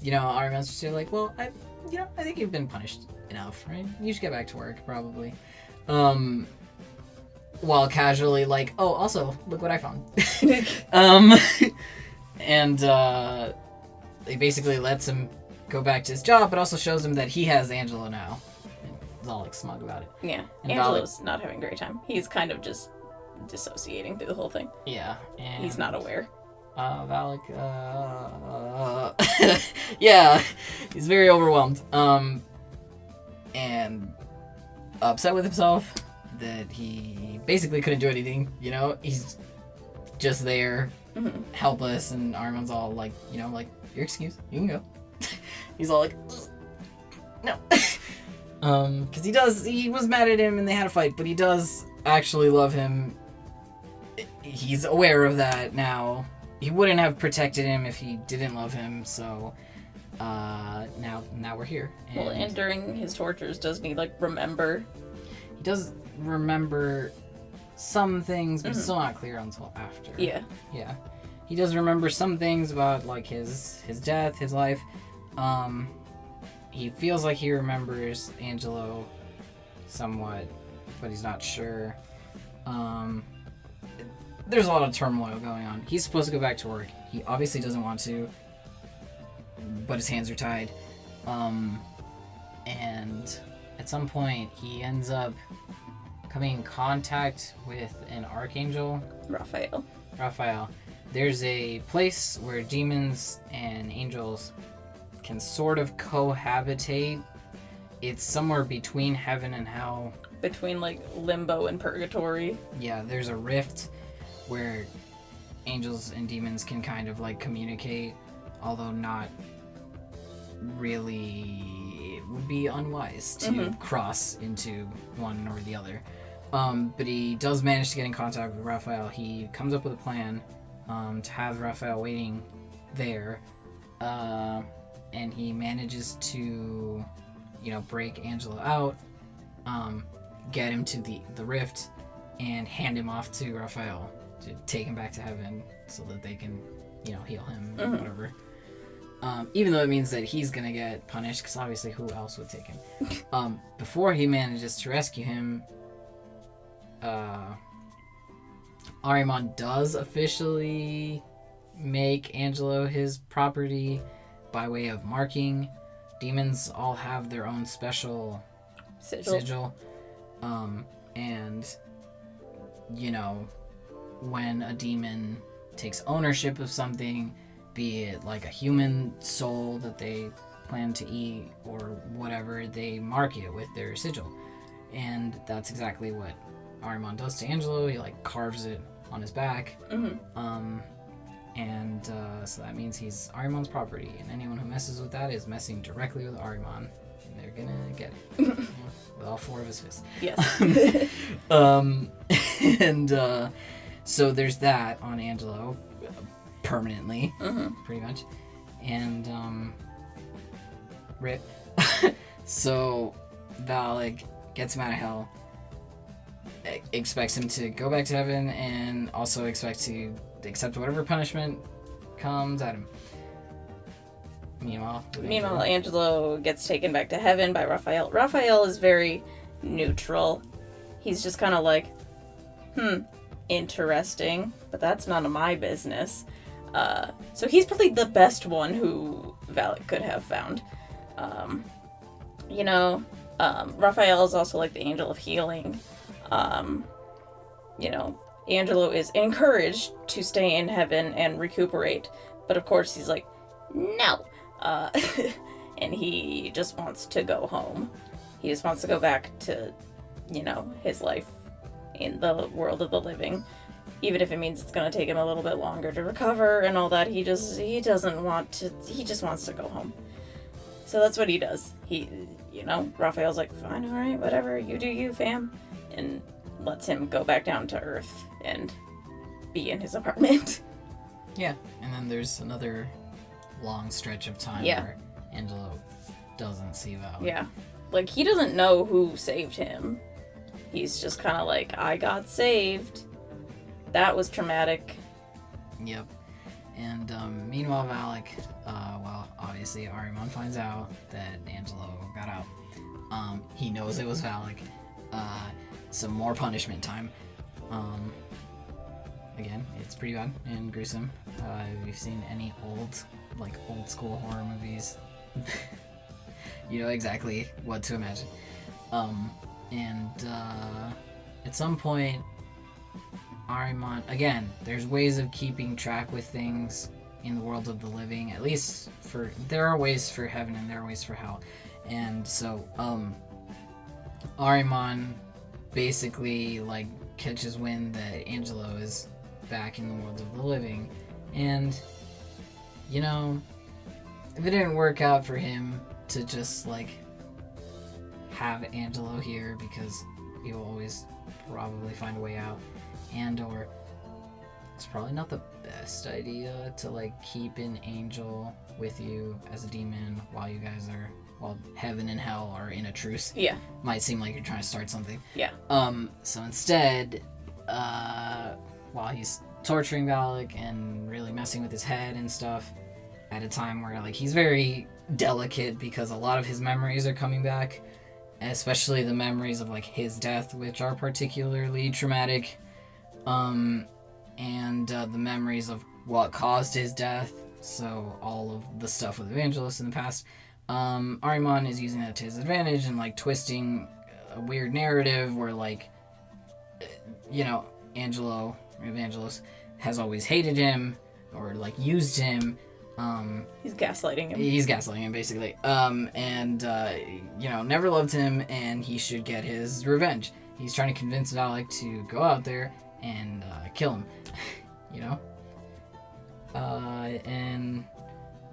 you know, Ahriman's just like, well, I think you've been punished enough, right? You should get back to work, probably. While casually like, oh, also, look what I found. And he basically lets him go back to his job, but also shows him that he has Angelo now. And he's all like smug about it. Yeah, and Angelo's not having a great time. He's kind of just dissociating through the whole thing. Yeah, and he's not aware. Valek, yeah, he's very overwhelmed. And upset with himself that he basically couldn't do anything, you know? He's just there, helpless, and Ahriman's all like, you know, like, your excuse, you can go. He's all like, no. Because he was mad at him and they had a fight, but he does actually love him. He's aware of that now. He wouldn't have protected him if he didn't love him, so now we're here. And during his tortures, doesn't he, like, remember? He does remember some things, but it's still not clear until after. Yeah. Yeah. He does remember some things about, like, his death, his life. He feels like he remembers Angelo somewhat, but he's not sure. There's a lot of turmoil going on. He's supposed to go back to work. He obviously doesn't want to, but his hands are tied. And at some point, he ends up coming in contact with an archangel. Raphael. There's a place where demons and angels can sort of cohabitate. It's somewhere between heaven and hell. Between, like, limbo and purgatory. Yeah, there's a rift where angels and demons can kind of, like, communicate, although not really. It would be unwise to cross into one or the other. But he does manage to get in contact with Raphael. He comes up with a plan to have Raphael waiting there and he manages to, break Angelo out, get him to the rift, and hand him off to Raphael to take him back to heaven so that they can, heal him and whatever. Even though it means that he's gonna get punished, because obviously who else would take him? Before he manages to rescue him, Ahriman does officially make Angelo his property by way of marking. Demons all have their own special sigil. And, when a demon takes ownership of something, be it like a human soul that they plan to eat or whatever, they mark it with their sigil. And that's exactly what Ahriman does to Angelo. He carves it on his back. So that means he's Ahriman's property, and anyone who messes with that is messing directly with Ahriman, and they're gonna get it. With all four of his fists. Yes. So there's that on Angelo, permanently, pretty much. And, rip. So Valek gets him out of hell, expects him to go back to heaven, and also expects to accept whatever punishment comes at him. Meanwhile, Angelo gets taken back to heaven by Raphael. Raphael is very neutral. He's just kind of like, interesting, but that's none of my business. So he's probably the best one who Valek could have found. Raphael is also like the angel of healing. Angelo is encouraged to stay in heaven and recuperate, but of course he's like, no. And he just wants to go home. He just wants to go back to, his life in the world of the living. Even if it means it's going to take him a little bit longer to recover and all that, he just wants to go home. So that's what he does. Raphael's like, fine, all right, whatever, you do you, fam. And lets him go back down to Earth and be in his apartment. Yeah, and then there's another long stretch of time where Angelo doesn't see Valek. Yeah. He doesn't know who saved him. He's just kind of like, I got saved. That was traumatic. Yep. And meanwhile, Valek, obviously Ahriman finds out that Angelo got out. He knows it was Valek. Some more punishment time. Again, it's pretty bad and gruesome. If you've seen any old school horror movies, you know exactly what to imagine. At some point, Ahriman, again, there's ways of keeping track with things in the world of the living, at least there are ways for heaven and there are ways for hell. And so, Ahriman basically, catches wind that Angelo is back in the world of the living. And, if it didn't work out for him to just, have Angelo here, because he will always probably find a way out, or it's probably not the best idea to keep an angel with you as a demon while heaven and hell are in a truce. Yeah. Might seem like you're trying to start something. Yeah. So instead, while he's torturing Valek and really messing with his head and stuff, at a time where he's very delicate because a lot of his memories are coming back, especially the memories of his death, which are particularly traumatic, and the memories of what caused his death, so all of the stuff with Evangelist in the past. Ahriman is using that to his advantage and twisting a weird narrative where Evangelist has always hated him or used him. He's gaslighting him. He's gaslighting him, basically. Never loved him, and he should get his revenge. He's trying to convince Valek to go out there and kill him, and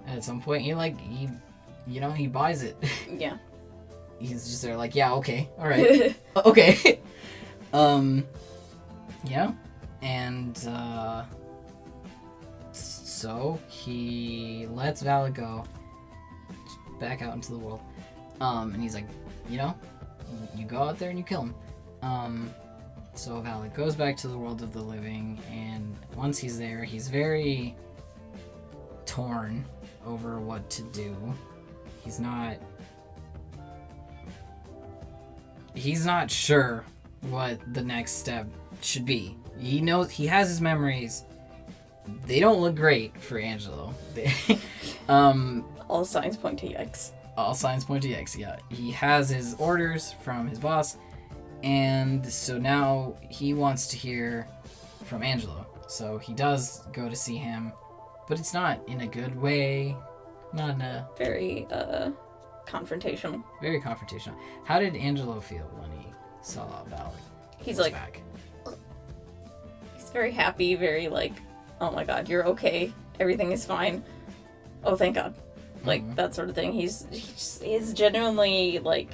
at some point he buys it. Yeah. He's just there yeah, okay, all right. Okay. And so he lets lets Valek go just back out into the world. And he's like, you know, you go out there and you kill him. So Valek goes back to the world of the living, and once he's there, he's very torn over what to do. He's not sure what the next step should be. He knows he has his memories. They don't look great for Angelo. All signs point to yikes. All signs point to yikes, yeah. He has his orders from his boss, and so now he wants to hear from Angelo. So he does go to see him, but it's not in a good way. Not in a... Very, confrontational. Very confrontational. How did Angelo feel when he saw Valek? He's like... back? He's very happy, very like, oh my god, you're okay. Everything is fine. Oh, thank god. Like, that sort of thing. He's genuinely, like,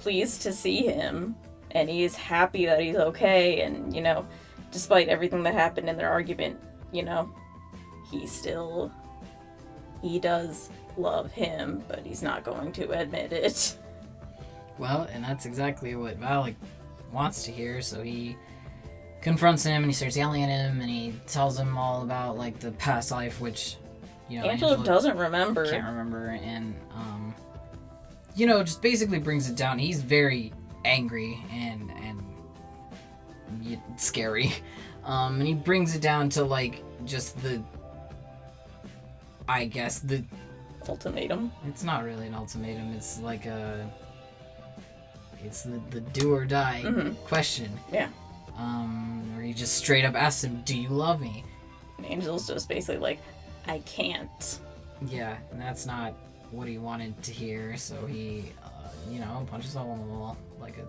pleased to see him, and he's happy that he's okay, and, you know, despite everything that happened in their argument, you know, he does love him, but he's not going to admit it. Well, and that's exactly what Valek wants to hear, so he confronts him, and he starts yelling at him, and he tells him all about, like, the past life, which... You know, Angelo doesn't remember. Can't remember, and you know, just basically brings it down. He's very angry and scary, and he brings it down to like just the, I guess the ultimatum. It's not really an ultimatum. It's like it's the do or die question. Yeah. Where he just straight up asks him, "Do you love me?" And Angel's just basically like, I can't. Yeah, and that's not what he wanted to hear, so he, you know, punches a hole in the wall like a,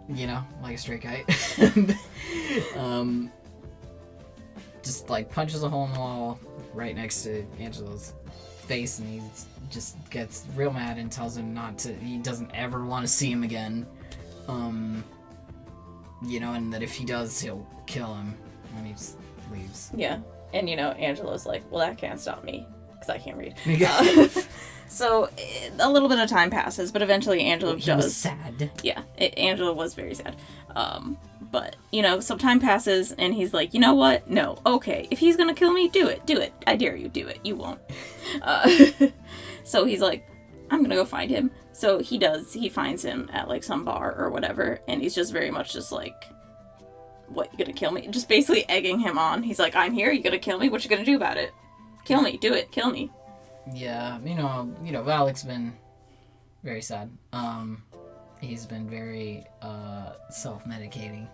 you know, like a stray kite. Just like punches a hole in the wall right next to Angelo's face, and he just gets real mad and tells him he doesn't ever want to see him again. You know, and that if he does, he'll kill him, and he just leaves. Yeah. And, you know, Angelo's like, well, that can't stop me, because I can't read. So, a little bit of time passes, but eventually Angelo does. He was sad. Yeah, Angelo was very sad. But, you know, some time passes, and he's like, you know what? No, okay. If he's gonna kill me, do it. Do it. I dare you, do it. You won't. So he's like, I'm gonna go find him. So he does. He finds him at, like, some bar or whatever, and he's just very much just like, what, you gonna kill me? Just basically egging him on. He's like, I'm here, you gonna kill me? What you gonna do about it? Kill me, do it, kill me. Yeah, you know, Valek's been very sad. He's been very, self-medicating.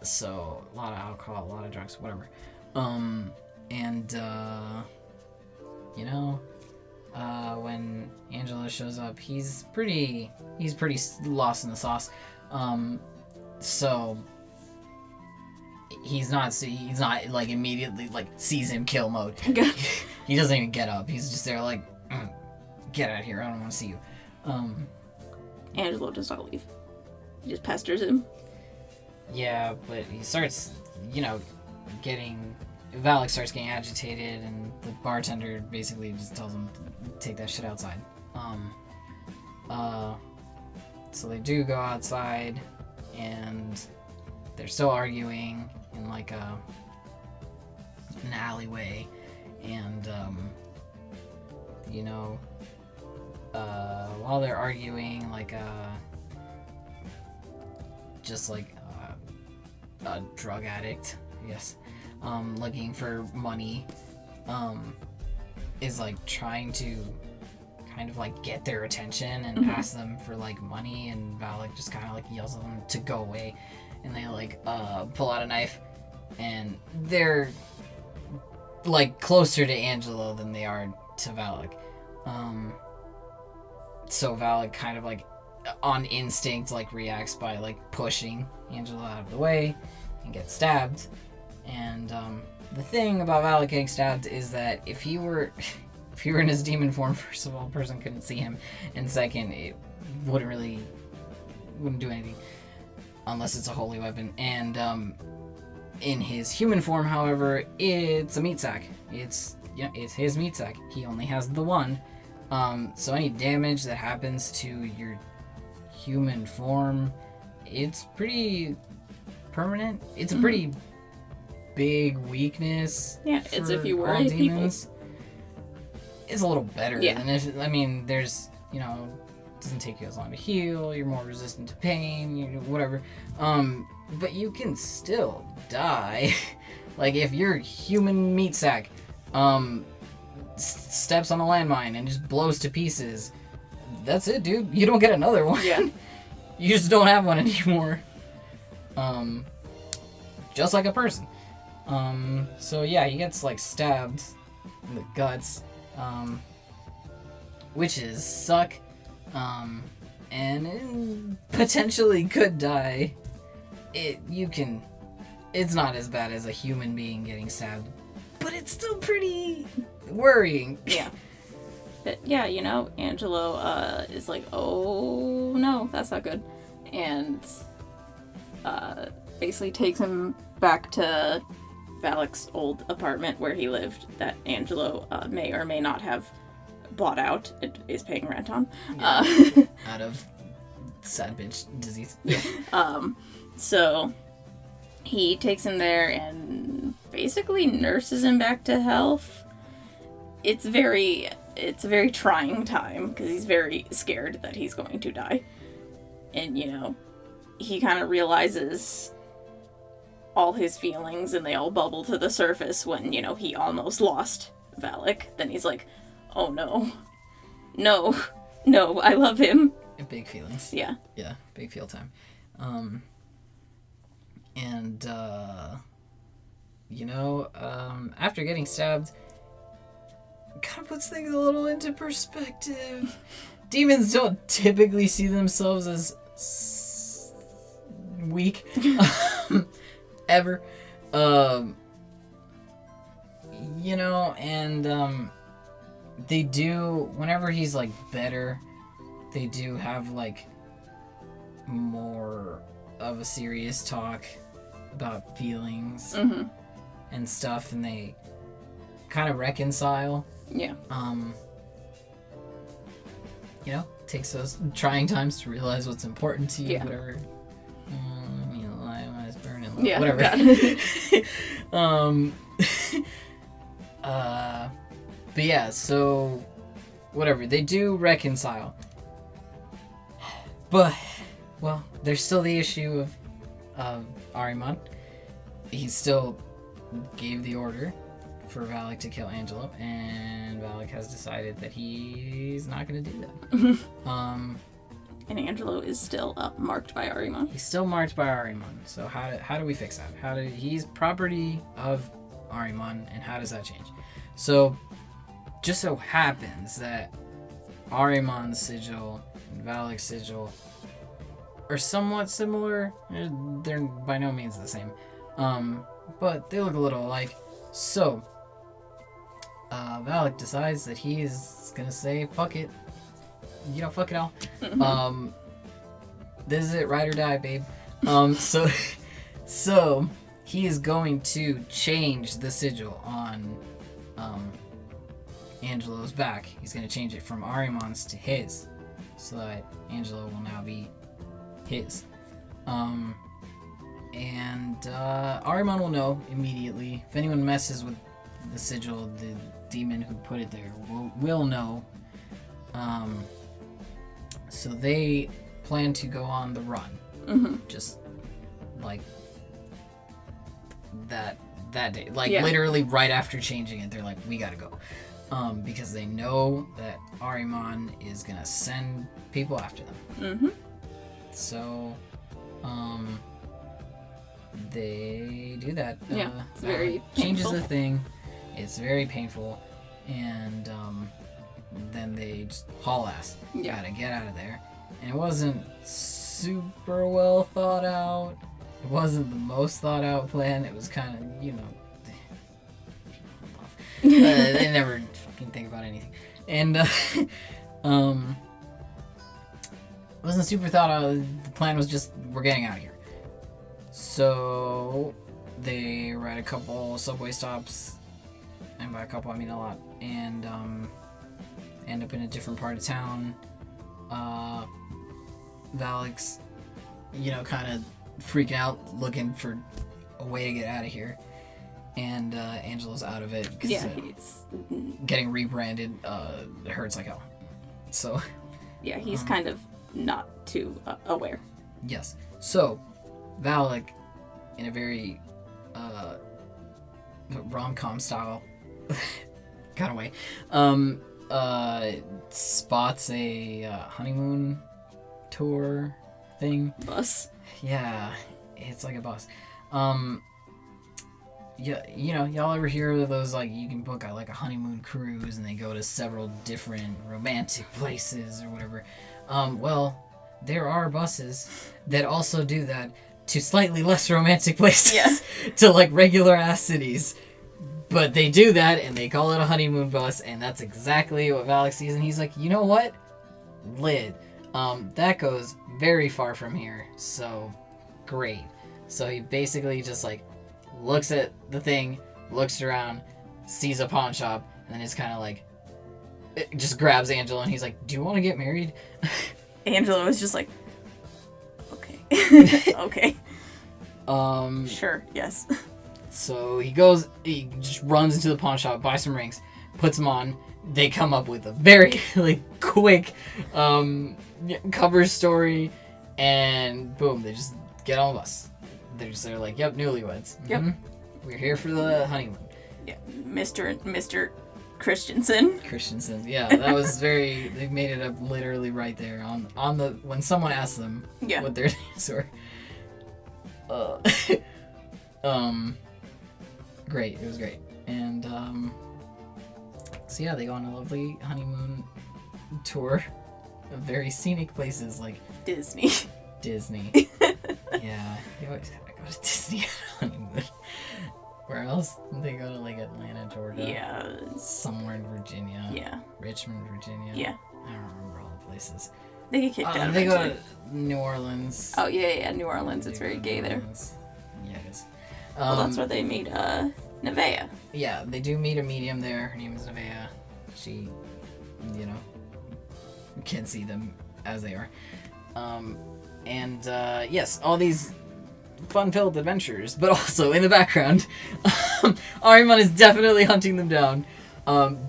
So, a lot of alcohol, a lot of drugs, whatever. You know, when Angelo shows up, he's pretty lost in the sauce. So... He's not like immediately like sees him kill mode. He doesn't even get up. He's just there like, get out of here. I don't want to see you. Angelo does not leave. He just pesters him. Yeah, but he starts, you know, Valek starts getting agitated, and the bartender basically just tells him to take that shit outside. So they do go outside, and they're still arguing in like an alleyway, and you know, while they're arguing, like just like a drug addict, yes, looking for money, is like trying to kind of like get their attention and ask them for like money, and Valek just kind of like yells at them to go away. And they, like, pull out a knife, and they're, like, closer to Angelo than they are to Valek. So Valek kind of, like, on instinct, like, reacts by, like, pushing Angelo out of the way and gets stabbed. And, the thing about Valek getting stabbed is that if he were in his demon form, first of all, a person couldn't see him, and second, it wouldn't do anything. Unless it's a holy weapon. And in his human form, however, it's a meat sack. It's yeah, it's his meat sack. He only has the one. So any damage that happens to your human form, it's pretty permanent. It's a pretty big weakness. Yeah, it's if you were all a demons. It's a little better Yeah. than if, I mean, there's, it doesn't take you as long to heal, you're more resistant to pain, whatever. But you can still die. Like, if your human meat sack, steps on a landmine and just blows to pieces, that's it, dude. You don't get another one. Yeah. You just don't have one anymore. Just like a person. So yeah, he gets, like, stabbed in the guts. Witches suck. And potentially could die. It's not as bad as a human being getting stabbed, but it's still pretty worrying. Yeah. But yeah, Angelo is like, oh no, that's not good. And basically takes him back to Valek's old apartment where he lived that Angelo may or may not have bought out and is paying rent on. Yeah. Out of sad bitch disease. So he takes him there and basically nurses him back to health. It's a very trying time because he's very scared that he's going to die. And, he kind of realizes all his feelings and they all bubble to the surface when, he almost lost Valek. Then he's like, oh no, I love him. Big feelings. Yeah. Yeah, big feel time. After getting stabbed, kind of puts things a little into perspective. Demons don't typically see themselves as weak. Ever. They do, whenever he's, like, better, they do have, like, more of a serious talk about feelings and stuff, and they kind of reconcile. Yeah. Takes those trying times to realize what's important to you, Yeah. whatever. Lion eyes burning, Yeah, whatever. But yeah, so whatever, they do reconcile. But, well, there's still the issue of Ahriman. He still gave the order for Valek to kill Angelo, and Valek has decided that he's not going to do that. And Angelo is still marked by Ahriman. He's still marked by Ahriman. So how do we fix that? He's property of Ahriman, and how does that change? So, just so happens that Ahriman's sigil and Valek's sigil are somewhat similar. They're by no means the same. But they look a little alike. So, Valek decides that he is gonna say, fuck it. Fuck it all. This is it, ride or die, babe. So he is going to change the sigil on Angelo's back. He's going to change it from Ahriman's to his, so that Angelo will now be his. And Ahriman will know immediately. If anyone messes with the sigil, the demon who put it there will know. So they plan to go on the run. Just like that day. Like literally right after changing it, they're like, we gotta go. Because they know that Ahriman is gonna send people after them. So, they do that. It's very changes painful. the thing. It's very painful, and then they just haul ass. Gotta get out of there. And it wasn't super well thought out. It wasn't the most thought out plan. It was kind of, they never fucking think about anything. And it wasn't super thought out. The plan was just, we're getting out of here. So they ride a couple subway stops and by a couple I mean a lot, and end up in a different part of town. Valek's, kind of freaking out, looking for a way to get out of here, and Angelo's out of it because he's getting rebranded hurts like hell. So he's kind of not too aware. Yes. So Valek, in a very rom-com style kind of way, spots a honeymoon tour thing. Bus. Yeah, it's like a bus. Yeah, y'all ever hear of those, like, you can book a honeymoon cruise and they go to several different romantic places or whatever. Well, there are buses that also do that to slightly less romantic places, to regular ass cities. But they do that and they call it a honeymoon bus, and that's exactly what Valek sees, and he's like, you know what? Lit. That goes very far from here, so great. So he basically just looks at the thing, looks around, sees a pawn shop, and then it's kind of it just grabs Angelo and he's like, do you want to get married? Angelo is just like, okay. Okay. Sure, yes. So he just runs into the pawn shop, buys some rings, puts them on. They come up with a very quick cover story, and boom, they just get on the bus. They're like, yep, newlyweds. Yep. Mm-hmm. We're here for the honeymoon. Yeah, Mr. Christensen. Yeah, that was they made it up literally right there on the, when someone asked them what their names were. Great, it was great. And, so yeah, they go on a lovely honeymoon tour of very scenic places like Disney. Yeah, you always gotta go to Disney honeymoon. Where else? They go to Atlanta, Georgia. Yeah. Somewhere in Virginia. Yeah. Richmond, Virginia. Yeah. I don't remember all the places. They get kicked out. They go to New Orleans. Oh yeah, New Orleans. It's very gay there. Yeah, it is. Well, that's where they meet Nevaeh. Yeah, they do meet a medium there. Her name is Nevaeh. She, can see them as they are. Yes, all these fun-filled adventures, but also in the background, Ahriman is definitely hunting them down.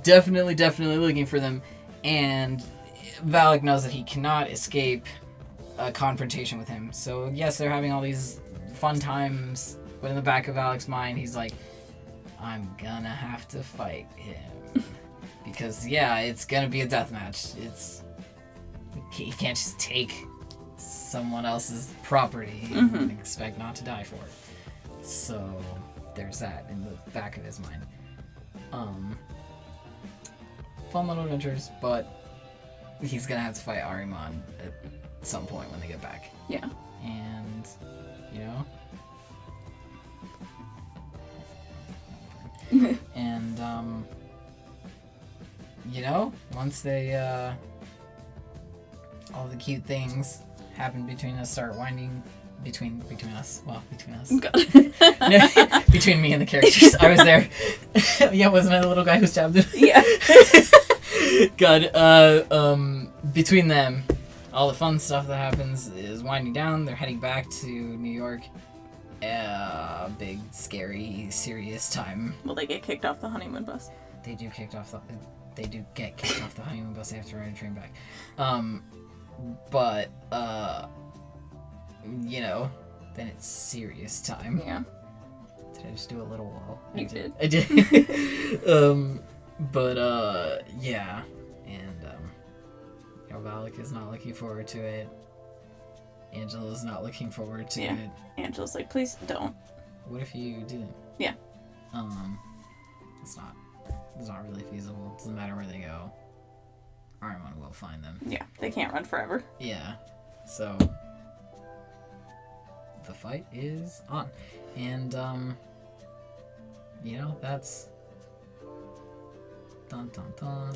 Definitely looking for them, and Valek knows that he cannot escape a confrontation with him. So yes, they're having all these fun times, but in the back of Valek's mind, he's like, I'm gonna have to fight him. Because, it's gonna be a death match. He can't just take someone else's property and expect not to die for it. So, there's that in the back of his mind. Fun little adventures, but he's gonna have to fight Ahriman at some point when they get back. Yeah. And, and, once they, all the cute things happen between us, start winding between us. Well, between us. God. Between me and the characters. I was there. Yeah, wasn't I the little guy who stabbed him? Yeah. God. Between them, all the fun stuff that happens is winding down. They're heading back to New York. Big, scary, serious time. Will they get kicked off the honeymoon bus? They do get kicked off the honeymoon bus. They have to ride a train back. But then it's serious time. Yeah. Did I just do a little wall? You did. I did. Yeah. And Valek is not looking forward to it. Angelo's not looking forward to it. Angelo's like, please don't. What if you didn't? Yeah. It's not really feasible. Doesn't matter where they go. Ahriman will find them. Yeah, they can't run forever. Yeah. So the fight is on. And that's dun dun dun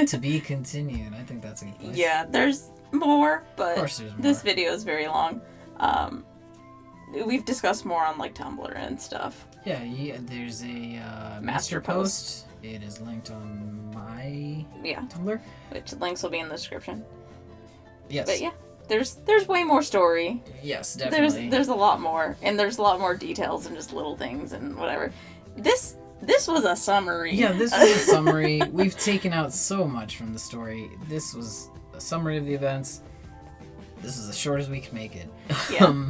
to be continued. I think that's a good place. Yeah, there's more, but of course there's more. This video is very long. We've discussed more on Tumblr and stuff. Yeah, there's a Master post. It is linked on my Yeah, Tumblr. which links will be in the description. Yes. But yeah, there's way more story. Yes, definitely. There's a lot more, and there's a lot more details and just little things and whatever. This was a summary. Yeah, this was a summary. We've taken out so much from the story. This was a summary of the events. This is as short as we can make it. Yeah.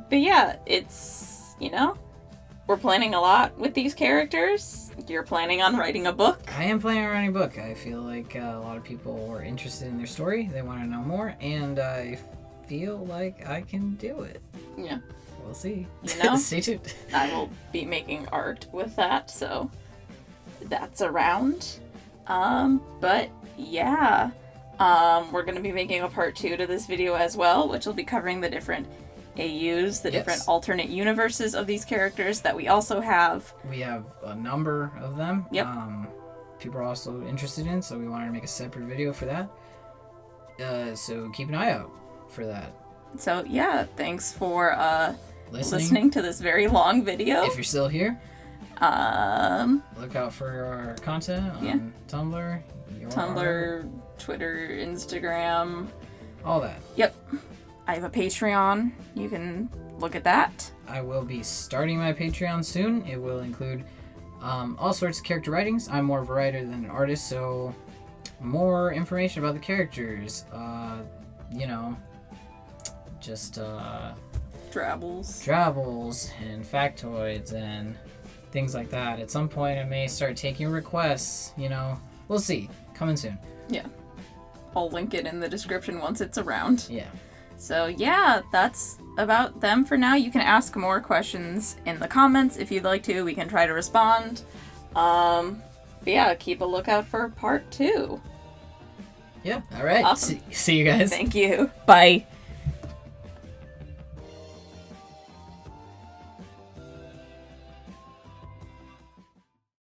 But yeah, it's, we're planning a lot with these characters. You're planning on writing a book. I am planning on writing a book. I feel like a lot of people are interested in their story. They want to know more, and I feel like I can do it. Yeah. We'll see. Stay tuned. I will be making art with that, so that's around. But yeah. We're going to be making a part 2 to this video as well, which will be covering the different AUs, the different alternate universes of these characters that we also have. We have a number of them. Yep. People are also interested in, so we wanted to make a separate video for that. So keep an eye out for that. So yeah, thanks for listening to this very long video. If you're still here, look out for our content on Tumblr. Tumblr, Twitter, Instagram. All that. Yep. I have a Patreon. You can look at that. I will be starting my Patreon soon. It will include all sorts of character writings. I'm more of a writer than an artist, so more information about the characters. Just Drabbles and factoids and things like that. At some point I may start taking requests, We'll see. Coming soon. Yeah. I'll link it in the description once it's around. Yeah. So yeah, that's about them for now. You can ask more questions in the comments if you'd like to. We can try to respond. But yeah, keep a lookout for part 2. Yeah. All right. Awesome. See you guys. Thank you. Bye.